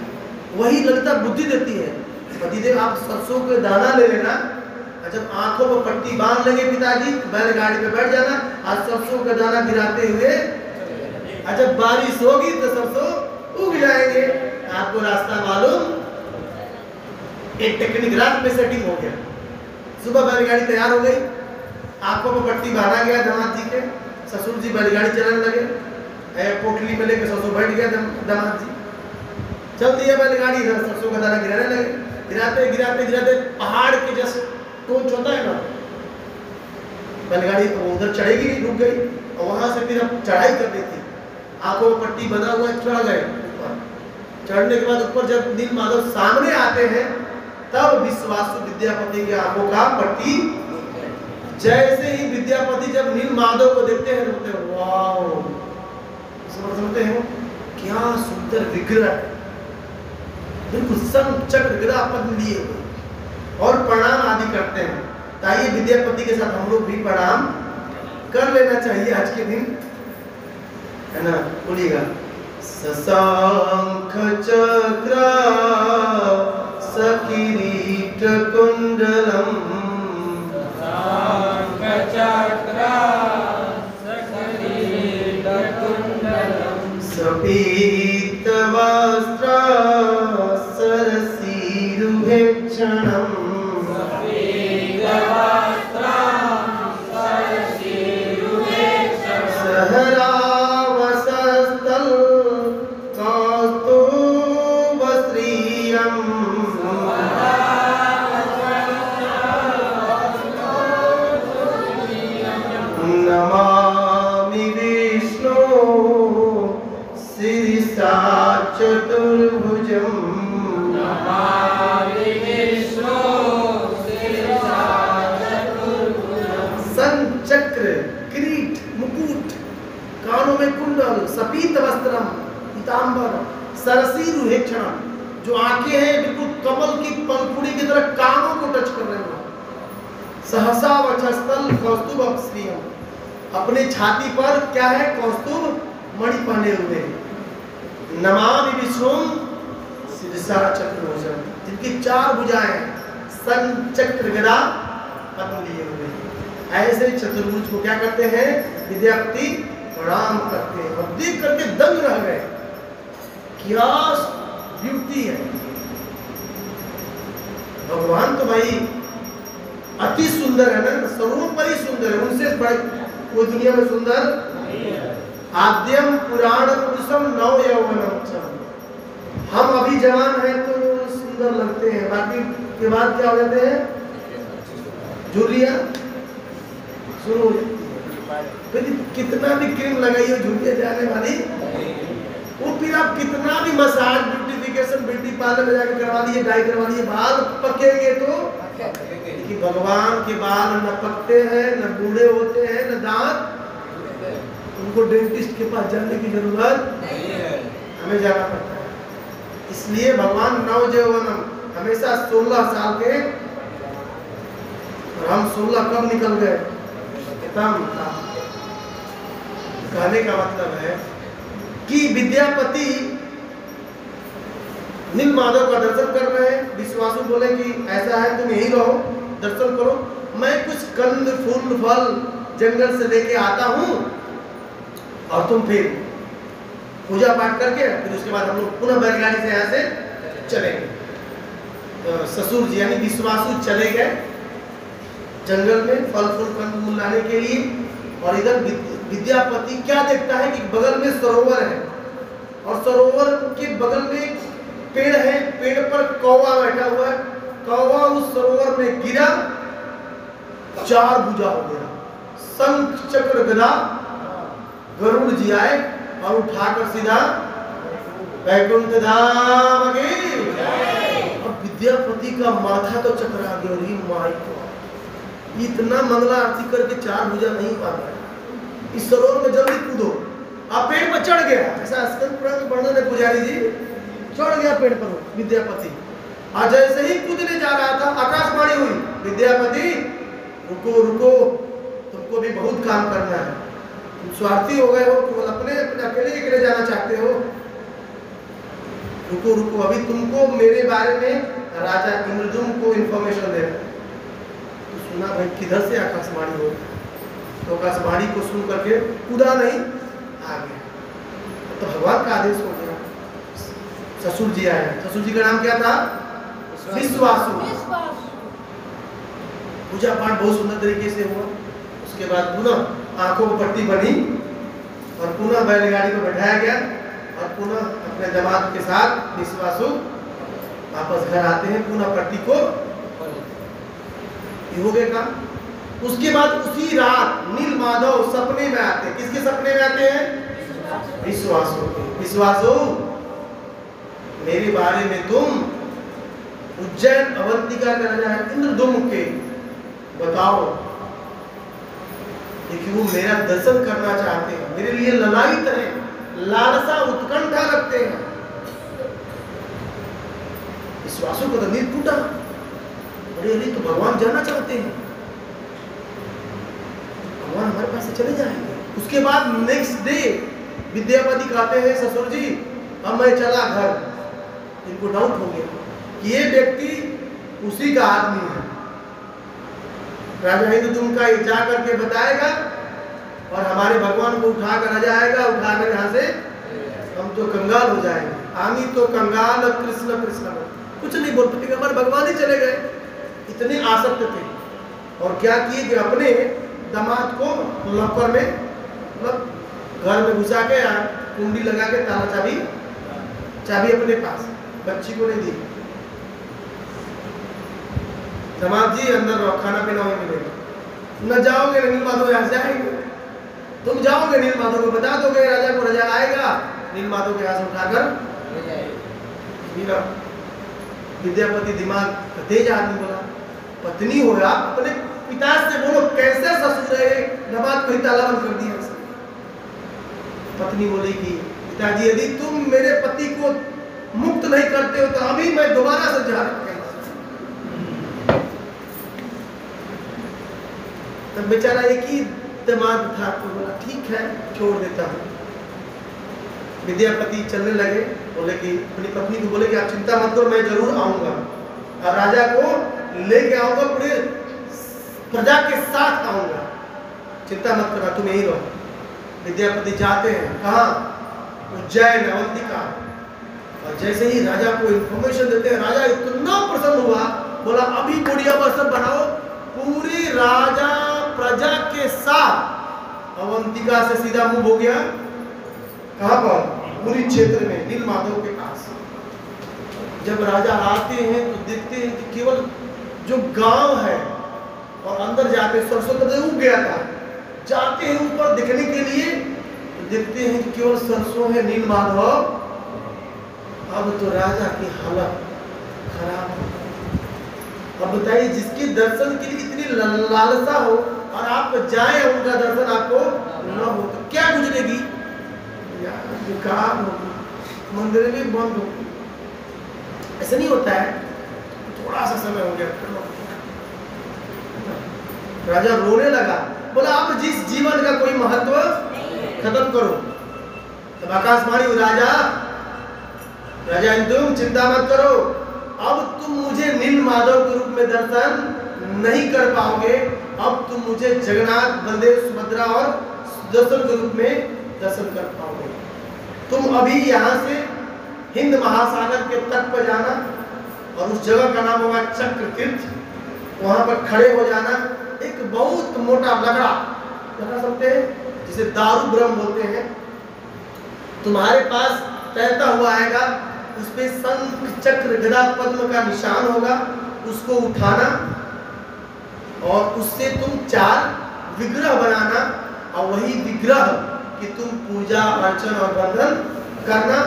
वही ललिता बुद्धि देती है। पतिदेव आप सरसों के दाना ले लेना, जब आंखों पर पट्टी बांध लेंगे पिताजी, बैलगाड़ी पे बैठ जाना, आज सरसों का दाना गिराते हुए, जब बारिश होगी तो सरसों उग जाएंगे। आपको रास्ता मालूम? एक टेक्निक रात में सेटिंग हो गया। सुबह बैलगाड़ी तैयार हो गई, आंखों पर पट्टी बांधा गया दामाद जी के, ससुर जी बैलगाड़ी चलाने लगे, पोटली में लेकर ससुर बैठ गया, दामाद जी चल दिया बैलगाड़ी, सरसों का दाना गिराने लगे। गिराते गिराते गिराते पहाड़ के जैसे टोच होता है ना, बैलगाड़ी उधर चढ़ेगी, रुक गई और वहां से फिर चढ़ाई कर रही थी, आंखों में पट्टी बंधा हुआ, चढ़ गए ऊपर। चढ़ने के बाद ऊपर जब नीलमाधव सामने आते हैं तब विश्वासु विद्यापति के आंखों का पट्टी, जैसे ही विद्यापति जब नीलमाधव को देखते हैं बोलते हैं वाओ, समझते हो क्या सुंदर विग्रह, बिल्कुल संग चक्र गदा पद्म लिए और प्रणाम आदि करते हैं। ताइए विद्यापति के साथ हम लोग भी प्रणाम कर लेना चाहिए आज के दिन, है ना? बोलिएगा शशांक चक्र सकिरीट कुंडलम, शशांक चक्र सकिरीट कुंडलम, सपीत वस्त्र सरसीरुहेक्षणम, सपीत वस्त्र सरसीरुहेक्षणम, सहरावसस्तल कौस्तुभश्रियम, नमामि विष्णु शिरसा चतुर्भुजम, नमामि विष्णु शिरसा चतुर्भुजम, संचक्र किरीट मुकुट, कानों में कुंडल, सपीत वस्त्रम पीतांबर, सरसीरुहेक्षणम, जो आंखें हैं बिल्कुल कमल की पंखुड़ी की तरह कानों को टच कर रहे हो, सहसा वक्षस्थल कौस्तुभश्रियम, अपने छाती पर क्या है? कौस्तुभ मणि पहने हुए, नमामि विष्णु शिरसा चतुर्भुजम, जिनकी चार भुजाएं संचक्र गदा पद्म लिए हुए, ऐसे चतुर्भुज को क्या करते हैं? विद्यापति प्रणाम करते हैं और देख करके दंग रह गए, क्या ब्यूटी है। भगवान तो भाई अति सुंदर है ना, सर्वोपरि सुंदर है, उनसे बड़े वो दुनिया में सुंदर आद्यम पुराण पुरुषम नव यौवनम च, हम अभी जवान हैं तो सुंदर लगते हैं, बाकी के बाद क्या हो जाते हैं? झुर्रियां शुरू हो जाती है, फिर कितना भी क्रीम लगाइए झुर्रियां जाने वाली, वो फिर आप कितना भी मसाज ब्यूटिफिकेशन ब्यूटी पार्लर में जाकर करवा दिए, डाई करवा दिए, बाल पकेंगे तो कि भगवान के बाल न पकते हैं, न बूढ़े होते हैं, न दांत, उनको डेंटिस्ट के पास जाने की जरूरत नहीं है, हमें जाना पड़ता है। इसलिए भगवान नवयौवनम, हमेशा 16 साल के, और हम 16 कब निकल गए? कहने का मतलब है कि विद्यापति नील माधव का दर्शन कर रहे हैं। विश्वासु बोले कि ऐसा है तुम यहीं रहो, दर्शन करो, मैं कुछ कंद फूल फल जंगल से लेके आता हूँ और तुम फिर पूजा पाठ करके फिर उसके बाद हम लोग पुनः बैलगाड़ी से यहाँ से चलेंगे। तो ससुर जी यानी विश्वासु चले गए जंगल में फल फूल कंद मूल लाने के लिए। और इधर विद्यापति क्या देखता है कि बगल में सरोवर है और सरोवर के बगल में पेड़ है, पेड़ पर कौवा बैठा हुआ है। कौवा उस सरोवर में गिरा, 4 भुजा हो गया, शंख चक्र गदा गरुड़ जी आए और उठाकर सीधा वैकुंठ धाम की। और विद्यापति का माथा तो चकरा गया, रे माई गॉड, इतना मंगला आरती करके 4 भुजा नहीं पा रहा। इस सरोवर में जल्दी कूदो। आप पेड़ पर चढ़ गया, ऐसा स्कंद पुराण में वर्णन है, पुजारी जी चढ़ गया पेड़ पर विद्यापति। और जैसे ही कूदने जा रहा था आकाशवाणी हुई, विद्यापति रुको रुको, तुमको भी बहुत काम करना है, तुम स्वार्थी हो गए हो, तुम अपने अकेले जाना चाहते हो, रुको रुको, अभी तुमको मेरे बारे में राजा इंद्रदुम्न को इंफॉर्मेशन दे। तो सुना भाई किधर से आकाशवाणी हो, तो आकाशवाणी को सुन करके कूदा नहीं, आ गया। तो भगवान का आदेश हो गया। ससुर जी आए, ससुर जी का नाम क्या था? विश्वासु। पूजा पाठ बहुत सुंदर तरीके से हुआ। उसके बाद पुनः आंखों को पट्टी बनी और पुनः बैलगाड़ी को बैठाया गया और पुनः अपने दामाद के साथ विश्वासु वापस घर आते हैं, पुनः पट्टी को ये हो गया काम। उसके बाद उसी रात नील माधव सपने में आते हैं। किसके सपने में आते हैं? विश्वासु के। विश्वासु, मेरे बारे में तुम उज्जैन अवंतिका का राजा है इंद्रदुम्न के बताओ, क्योंकि वो मेरा दर्शन करना चाहते हैं, मेरे लिए ललायित है, लालसा उत्कंठा रखते हैं। विश्वासु को तो नींद टूटा, अरे अरे तो भगवान जाना चाहते हैं, भगवान हमारे पास से चले जाएंगे। उसके बाद नेक्स्ट डे विद्यापति कहते हैं ससुर जी अब मैं चला घर। इनको डाउट हो गया कि ये व्यक्ति उसी का आदमी है। राजा इंद्रदुम्न का जा करके बताएगा और हमारे भगवान को उठाकर आ जाएगा, उठाकर यहाँ से हम तो कंगाल हो जाएंगे। आमी तो कंगाल, कृष्ण कृष्ण कुछ नहीं बोल पाएंगे, हमारे भगवान ही चले गए। इतने आसक्त थे। और क्या किए कि अपने दामाद को लॉकर में, मतलब घर में घुसा के कुंडी लगा के ताला चाबी अपने पास, बच्ची को नहीं दी। दामाद जी अंदर रहो, खाना पीना वहीं मिलेगा। न जाओगे नील माधव यहाँ से आएंगे, तुम जाओगे नील माधव को बता दोगे राजा को, राजा आएगा नील माधव के यहाँ से उठाकर। विद्यापति दिमाग तेज आदमी बोला, पत्नी हो आप अपने पिता से बोलो कैसे ससुर है, दामाद को ही ताला बंद कर दिया। पत्नी बोली कि पिताजी यदि तुम मेरे पति को मुक्त नहीं करते हो तो अभी मैं दोबारा से जा रहा। तब बेचारा एक ही दामाद था, तो बोला ठीक है छोड़ देता हूँ। विद्यापति चलने लगे, बोले कि अपनी पत्नी को बोले कि आप चिंता मत करो, मैं जरूर आऊंगा और राजा को लेके आऊंगा, पूरे प्रजा के साथ आऊंगा, चिंता मत करो तुम यहीं रहो। विद्यापति जाते हैं कहाँ? उज्जैन अवंतिका। और जैसे ही राजा को इंफॉर्मेशन देते हैं, राजा इतना प्रसन्न हुआ, बोला अभी गुड़िया बसर बनाओ, पूरी राजा प्रजा के साथ अवंतिका से सीधा मूव हो गया। कहाँ पर? पूरी क्षेत्र में नील माधव के पास। जब राजा आते हैं तो देखते हैं कि केवल जो गांव है और अंदर जाते सरसों का उग गया था, जाते हैं ऊपर देखने के लिए तो देखते हैं कि केवल सरसों है। नील माधव, अब तो राजा की हालत खराब। अब बताइए, जिसके दर्शन के लिए इतनी लालसा हो और आप जाए उनका दर्शन आपको न हो तो क्या गुजरेगी यार, बेकार होगी, मंदिर भी बंद होगी। ऐसा नहीं होता है, थोड़ा सा समय हो गया, राजा रोने लगा, बोला आप जिस जीवन का कोई महत्व खत्म करो। तब आकाशवाणी, राजा तुम चिंता मत करो, अब तुम मुझे नील माधव के रूप में दर्शन नहीं कर पाओगे, अब तुम मुझे जगन्नाथ, बलदेव, सुभद्रा और सुदर्शन के रूप में दर्शन कर पाओगे। तुम अभी यहाँ से हिंद महासागर के तट पर जाना और उस जगह का नाम होगा चक्र तीर्थ, वहां पर खड़े हो जाना। एक बहुत मोटा लकड़ा सकते हैं, जिसे दारू ब्रह्म बोलते हैं, तुम्हारे पास तैरता हुआ आएगा, उस पे शंख, चक्र, गदा, पद्म का निशान होगा, उसको उठाना और उससे तुम 4 विग्रह बनाना और वही विग्रह कि तुम पूजा अर्चन और बंधन करना,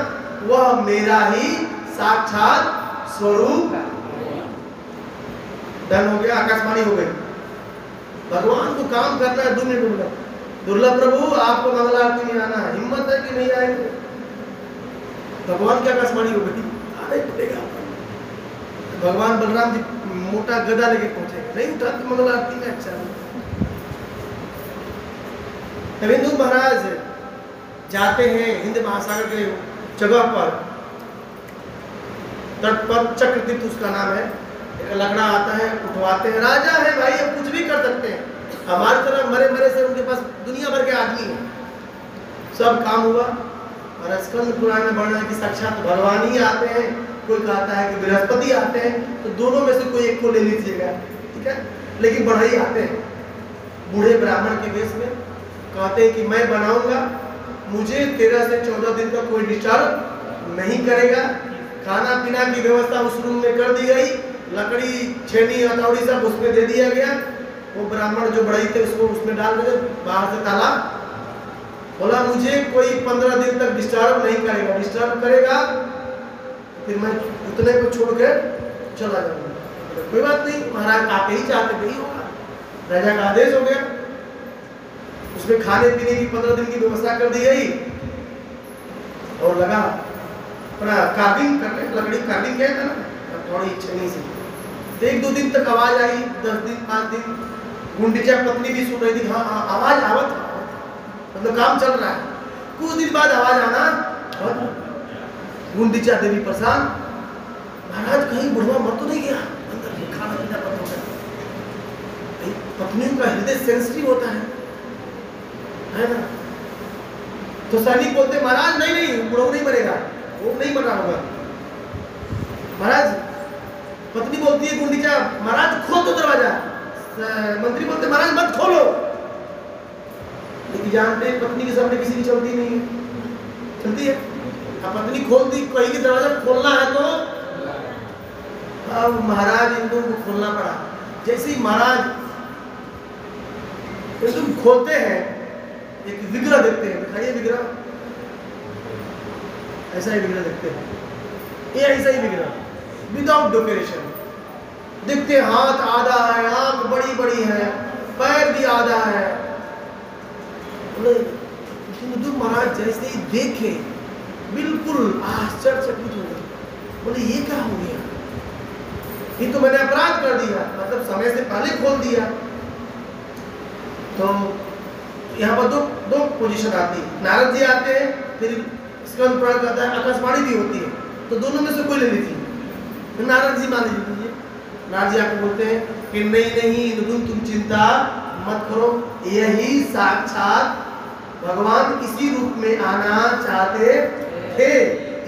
वह मेरा ही साक्षात स्वरूप। डन हो गया, आकाशवाणी हो गई। भगवान को काम करना है 2 मिनट में। दुर्लभ प्रभु आपको मंगल आरती में आना है, हिम्मत है कि नहीं आएंगे? भगवान की आकाशवाणी हो गई, आना ही पड़ेगा। भगवान बलराम जी मोटा गदा लेके पहुंचेगा, नहीं उठाते मंगल आरती में। अच्छा, हिंदू महाराज जाते हैं हिंद महासागर के जगह पर, तट पर, चक्र तीर्थ उसका नाम है। एक लकड़ा आता है, उठवाते हैं, राजा है भाई, अब कुछ भी कर सकते हैं, हमारी तरह मरे मरे से उनके पास दुनिया भर के आदमी हैं। सब काम हुआ और स्कंद पुराण में वर्णन है कि साक्षात भगवान ही आते हैं, कोई कहता है कि बृहस्पति आते हैं, तो दोनों में से कोई एक को ले लीजिएगा, ठीक है। लेकिन बढ़ई आते हैं बूढ़े ब्राह्मण के वेश में, कहते हैं कि मैं बनाऊंगा, मुझे 13 से 14 दिन तक कोई डिस्टर्ब नहीं करेगा। खाना पीना की व्यवस्था उस रूम में कर दी गई, लकड़ी, छेनी, हथौड़ी सब उसमें दे दिया गया। वो ब्राह्मण जो बढ़ई थे उसको उसमें डाल दे, बाहर से ताला, बोला मुझे कोई 15 दिन तक डिस्टर्ब नहीं करेगा, डिस्टर्ब करेगा फिर मैं उतने को छोड़ के चला जाऊंगा। कोई बात नहीं महाराज, आप ही चाहते नहीं होगा, राजा का आदेश हो गया। उसमें खाने पीने की 15 दिन की व्यवस्था कर दी गई और लगा अपना कार्विंग करने, लकड़ी कार्विंग कहते हैं ना, थोड़ी छेनी से। तो 1-2 दिन तक आवाज आई, 10 दिन 5 दिन गुंडीचा पत्नी भी सुन रही थी, हाँ हाँ आवाज आवत, मतलब काम चल रहा है। कुछ दिन बाद आवाज आना और गुंडीचा देवी परेशान, महाराज कहीं बुढ़वा मर तो नहीं गया, अंदर खाना पीना बंद हो गया। पत्नियों का हृदय सेंसिटिव होता है ना। तो सैनिक बोलते महाराज नहीं नहीं बुढ़ऊ नहीं मरेगा, वो नहीं मर रहा होगा। महाराज पत्नी बोलती है गुंडीचा, महाराज खोल दो दरवाजा। मंत्री बोलते महाराज मत खोलो, लेकिन जानते हैं पत्नी के सामने किसी की चलती नहीं है, चलती है। अब पत्नी खोल दी, कहीं की दरवाजा खोलना है तो अब महाराज इन दोनों को खोलना पड़ा। जैसे ही महाराज तुम खोलते हैं, एक विग्रह देखते हैं, दिखाइए विग्रह, ऐसा ही विग्रह देखते हैं, ये ऐसा ही विग्रह विदाउट डेकोरेशन देखते हैं। हाथ आधा है, आंख बड़ी बड़ी है, पैर भी आधा है। हिंदू महाराज जैसे ही देखे बिल्कुल आश्चर्यचकित हो गए, बोले ये क्या हो गया, ये तो मैंने अपराध कर दिया, मतलब समय से पहले खोल दिया। तो यहाँ पर दो पोजीशन आती है, नारद जी आते हैं, फिर स्कंद पुराण कहता है आकाशवाणी भी होती है, तो दोनों में से कोई ले लीजिए। तो नारद जी मान लीजिए, नारद जी आपको बोलते हैं कि नहीं तुम चिंता मत करो, यही साक्षात भगवान इसी रूप में आना चाहते थे,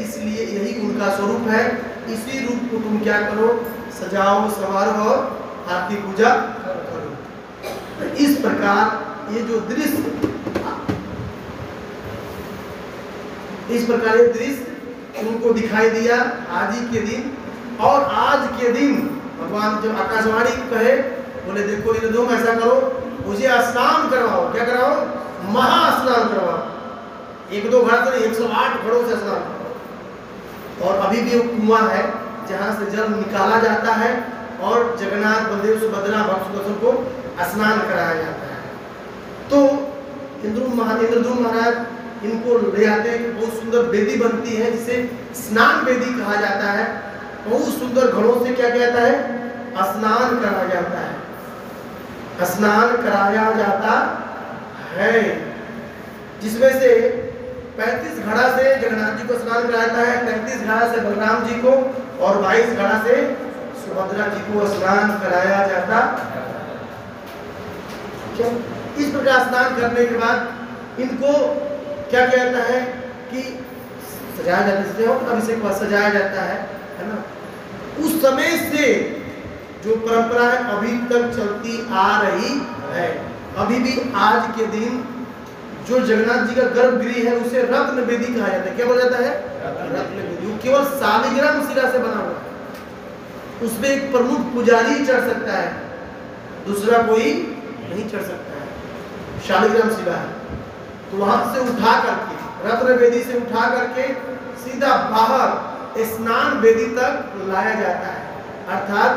इसलिए यही उनका स्वरूप है। इसी रूप को तुम क्या करो, सजाओ संवारो और आरती पूजा करो। तो इस प्रकार ये जो दृश्य, इस प्रकार ये दृश्य उनको दिखाई दिया आज ही के दिन। और आज के दिन भगवान जब आकाशवाणी कहे, बोले देखो इन दो ऐसा करो, मुझे स्नान करवाओ। क्या कराओ? महास्नान करवाओ। 1-2 घड़ा तो 108 घड़ों से स्नान करवाओ। और अभी भी वो कुआं है जहाँ से जल निकाला जाता है, और जगन्नाथ बलदेव सुभद्रा भक्त सुदर्शन को स्नान कराया जाता है। तो इंद्रदूम्न महाराज इनको ले आते हैं। बहुत सुंदर वेदी बनती है जिसे स्नान वेदी कहा जाता है। बहुत सुंदर घड़ों से क्या कहता है, स्नान कराया जाता है, स्नान कराया जाता है, जिसमें से 35 घड़ा से जगन्नाथ जी को स्नान कराता है, 35 घड़ा से बलराम जी को और 22 घड़ा से सुभद्रा जी को स्नान कराया जाता। इस प्रकार स्नान करने के बाद इनको क्या कहता है कि सजाया जाता है, अभिषेक पर सजाया जाता है ना। उस समय से जो परंपरा है अभी तक चलती आ रही है। अभी भी आज के दिन जो जगन्नाथ जी का गर्भगृह है उसे रत्न वेदी कहा जाता है। क्या बोला जाता है? रत्न वेदी। वो केवल शालिग्राम शिला से बना हुआ है। उसमें एक प्रमुख पुजारी चढ़ सकता है, दूसरा कोई नहीं चढ़ सकता है। शालिग्राम शिला है तो वहां से उठा करके रत्न वेदी से उठा करके सीधा बाहर स्नान वेदी तक लाया जाता है। अर्थात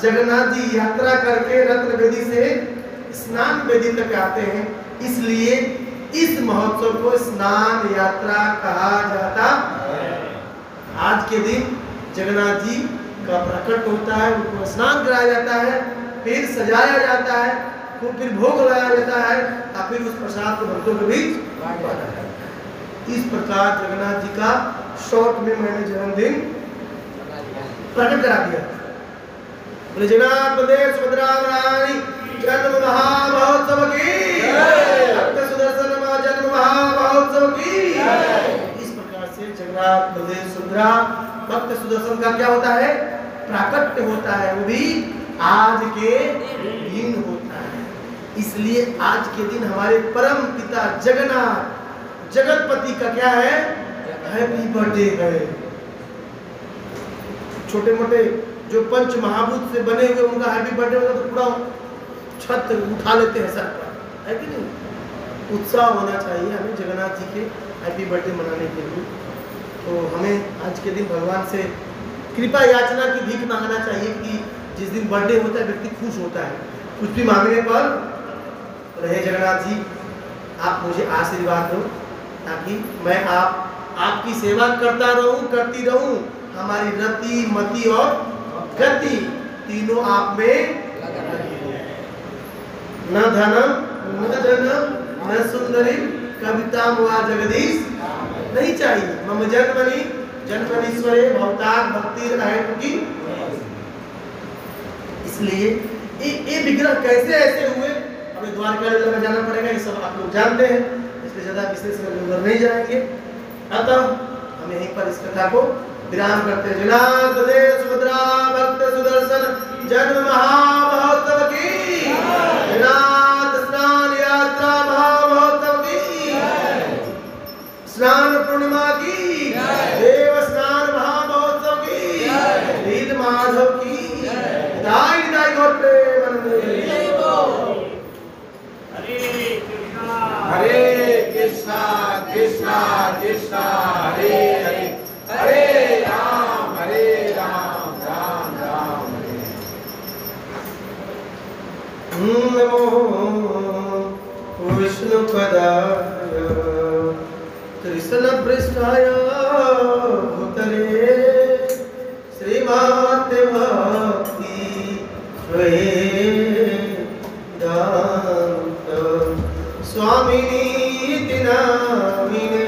जगन्नाथ जी यात्रा करके रत्न वेदी से स्नान वेदी तक आते हैं, इसलिए इस महोत्सव को स्नान यात्रा कहा जाता है। आज के दिन जगन्नाथ जी का प्रकट होता है, उनको स्नान कराया जाता है, फिर सजाया जाता है, फिर भोग लगाया जाता है और फिर उस प्रसाद को भक्तों के बीच बांटा जाता है। इस प्रकार जगन्नाथ जी का शॉर्ट में मैंने जन्मदिन प्रकट करा दिया। बोले जगन्नाथ बलदेव सुभद्रा रानी जन्म महामहोत्सव की जय, भक्त सुदर्शन जन्म महामहोत्सव की जय। इस प्रकार से जगन्नाथ बलदेव सुभद्रा भक्त सुदर्शन का क्या होता है, प्राकट्य होता है, वो भी आज के दिन होता है। इसलिए आज के दिन हमारे परम पिता जगन्नाथ जगतपति का क्या है, हैप्पी बर्थडे है। छोटे मोटे जो पंच महाभूत से बने हुए उनका हैप्पी बर्थडे होता तो पूरा छत उठा लेते हैं सर पर, है कि नहीं। उत्साह होना चाहिए हमें जगन्नाथ जी के हैप्पी बर्थडे मनाने के लिए। तो हमें आज के दिन भगवान से कृपा याचना की भीख मांगना चाहिए कि जिस दिन बर्थडे होता है व्यक्ति खुश होता है। कुछ भी मांगने पर रहे जगन्नाथ जी आप मुझे आशीर्वाद दो ताकि मैं आपकी सेवा करता रहूं, करती रहूं। हमारी रति मति और गति तीनों आप में न धनम न जनम न सुंदरी कविता वा जगदीश नहीं चाहिए। मम जन्मनि जन्मनीश्वरे भवतार भक्ति रहे की। इसलिए ये विग्रह कैसे ऐसे हुए हमें द्वारका लीला में जाना पड़ेगा, ये सब आप लोग जानते हैं, इसलिए ज्यादा विशेष करके उधर नहीं जाएंगे। अतः हम यहीं पर इस कथा को विराम करते हैं। जगन्नाथ बलदेव सुभद्रा भक्त सुदर्शन जन्म महामहोत्सव की जगन्नाथ स्नान यात्रा महामहोत्सव की स्नान पूर्णिमा की देव स्नान महामहोत्सव की लील माधव की दाई दाई गौर प्रेमानंद। हरे कृष्णा कृष्णा कृष्णा हरे हरे, हरे राम राम राम हरे। नमो विष्णुपदाय कृष्ण पृष्ठाय भूतले श्रीमाते भक्ति वेदांत स्वामिनी नामिने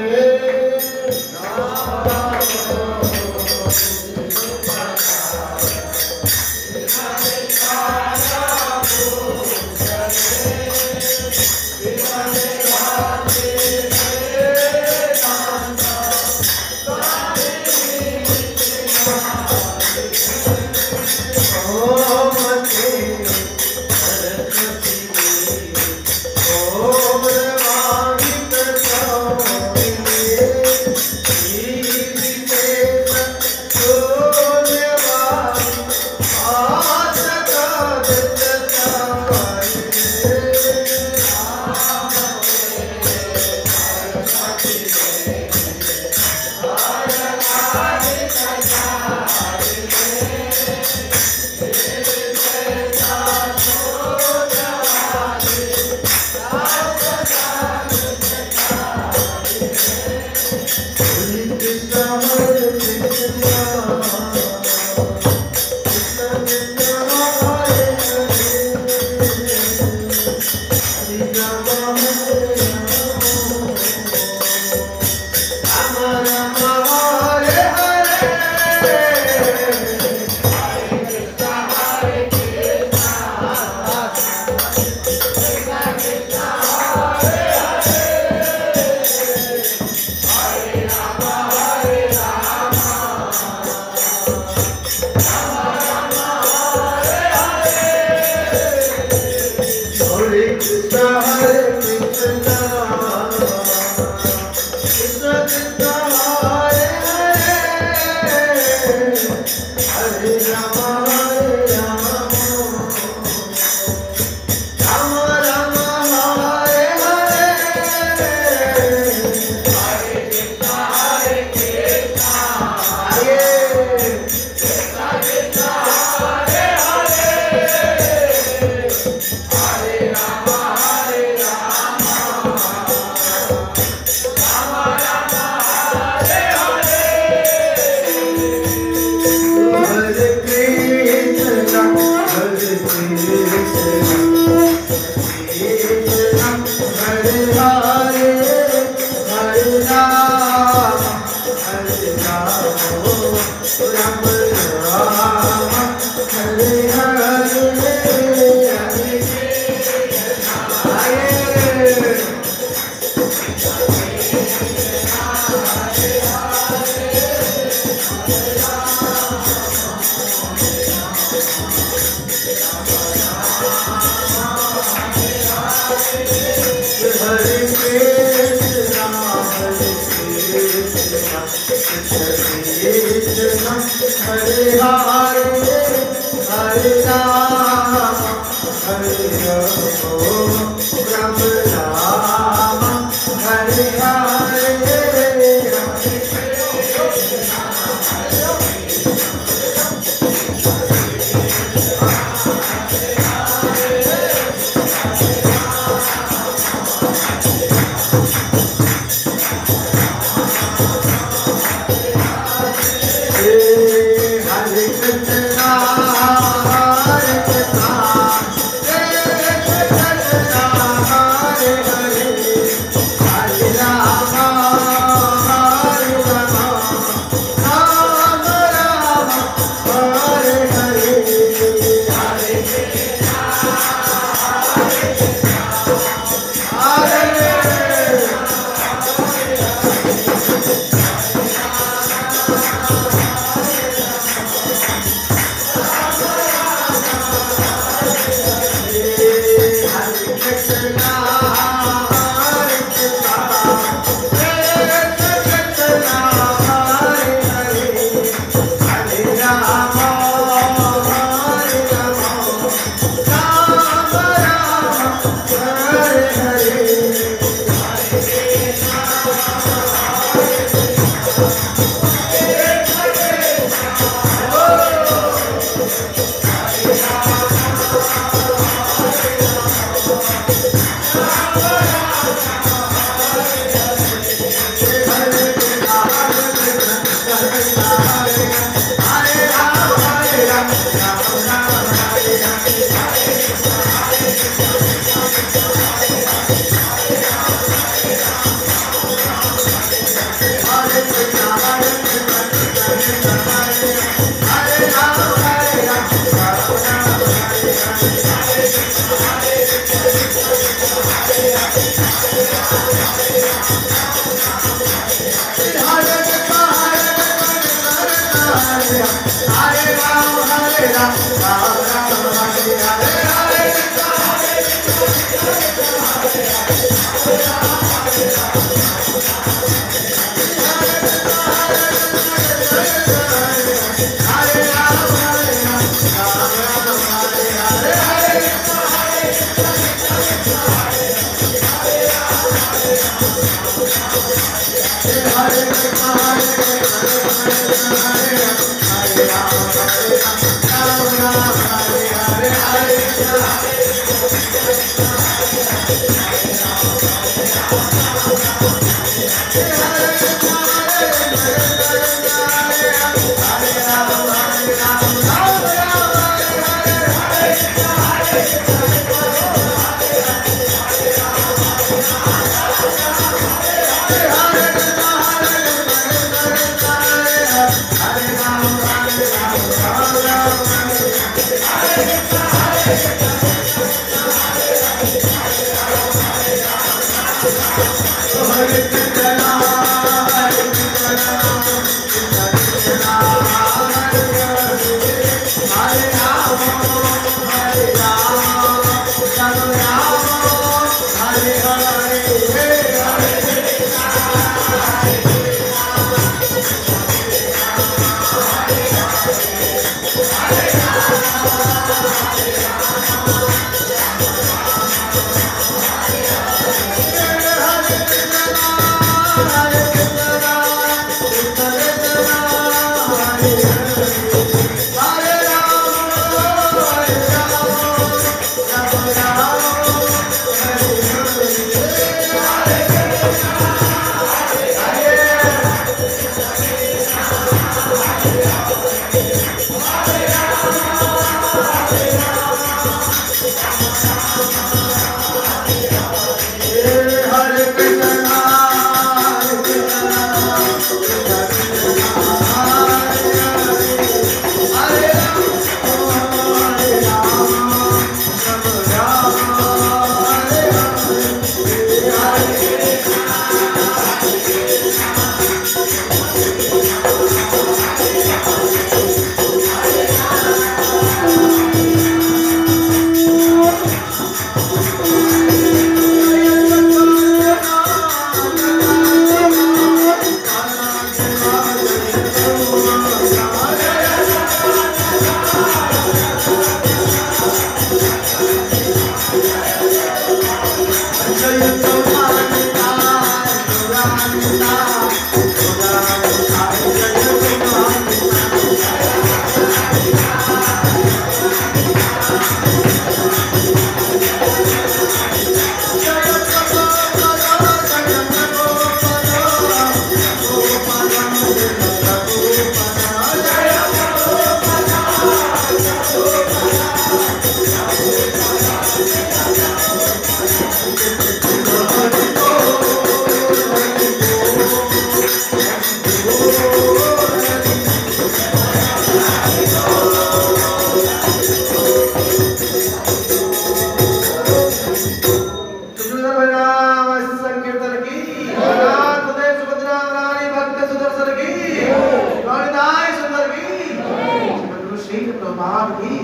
भक्त बाब की,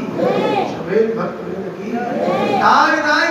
सवेद भक्त वृंद की, दाई दाई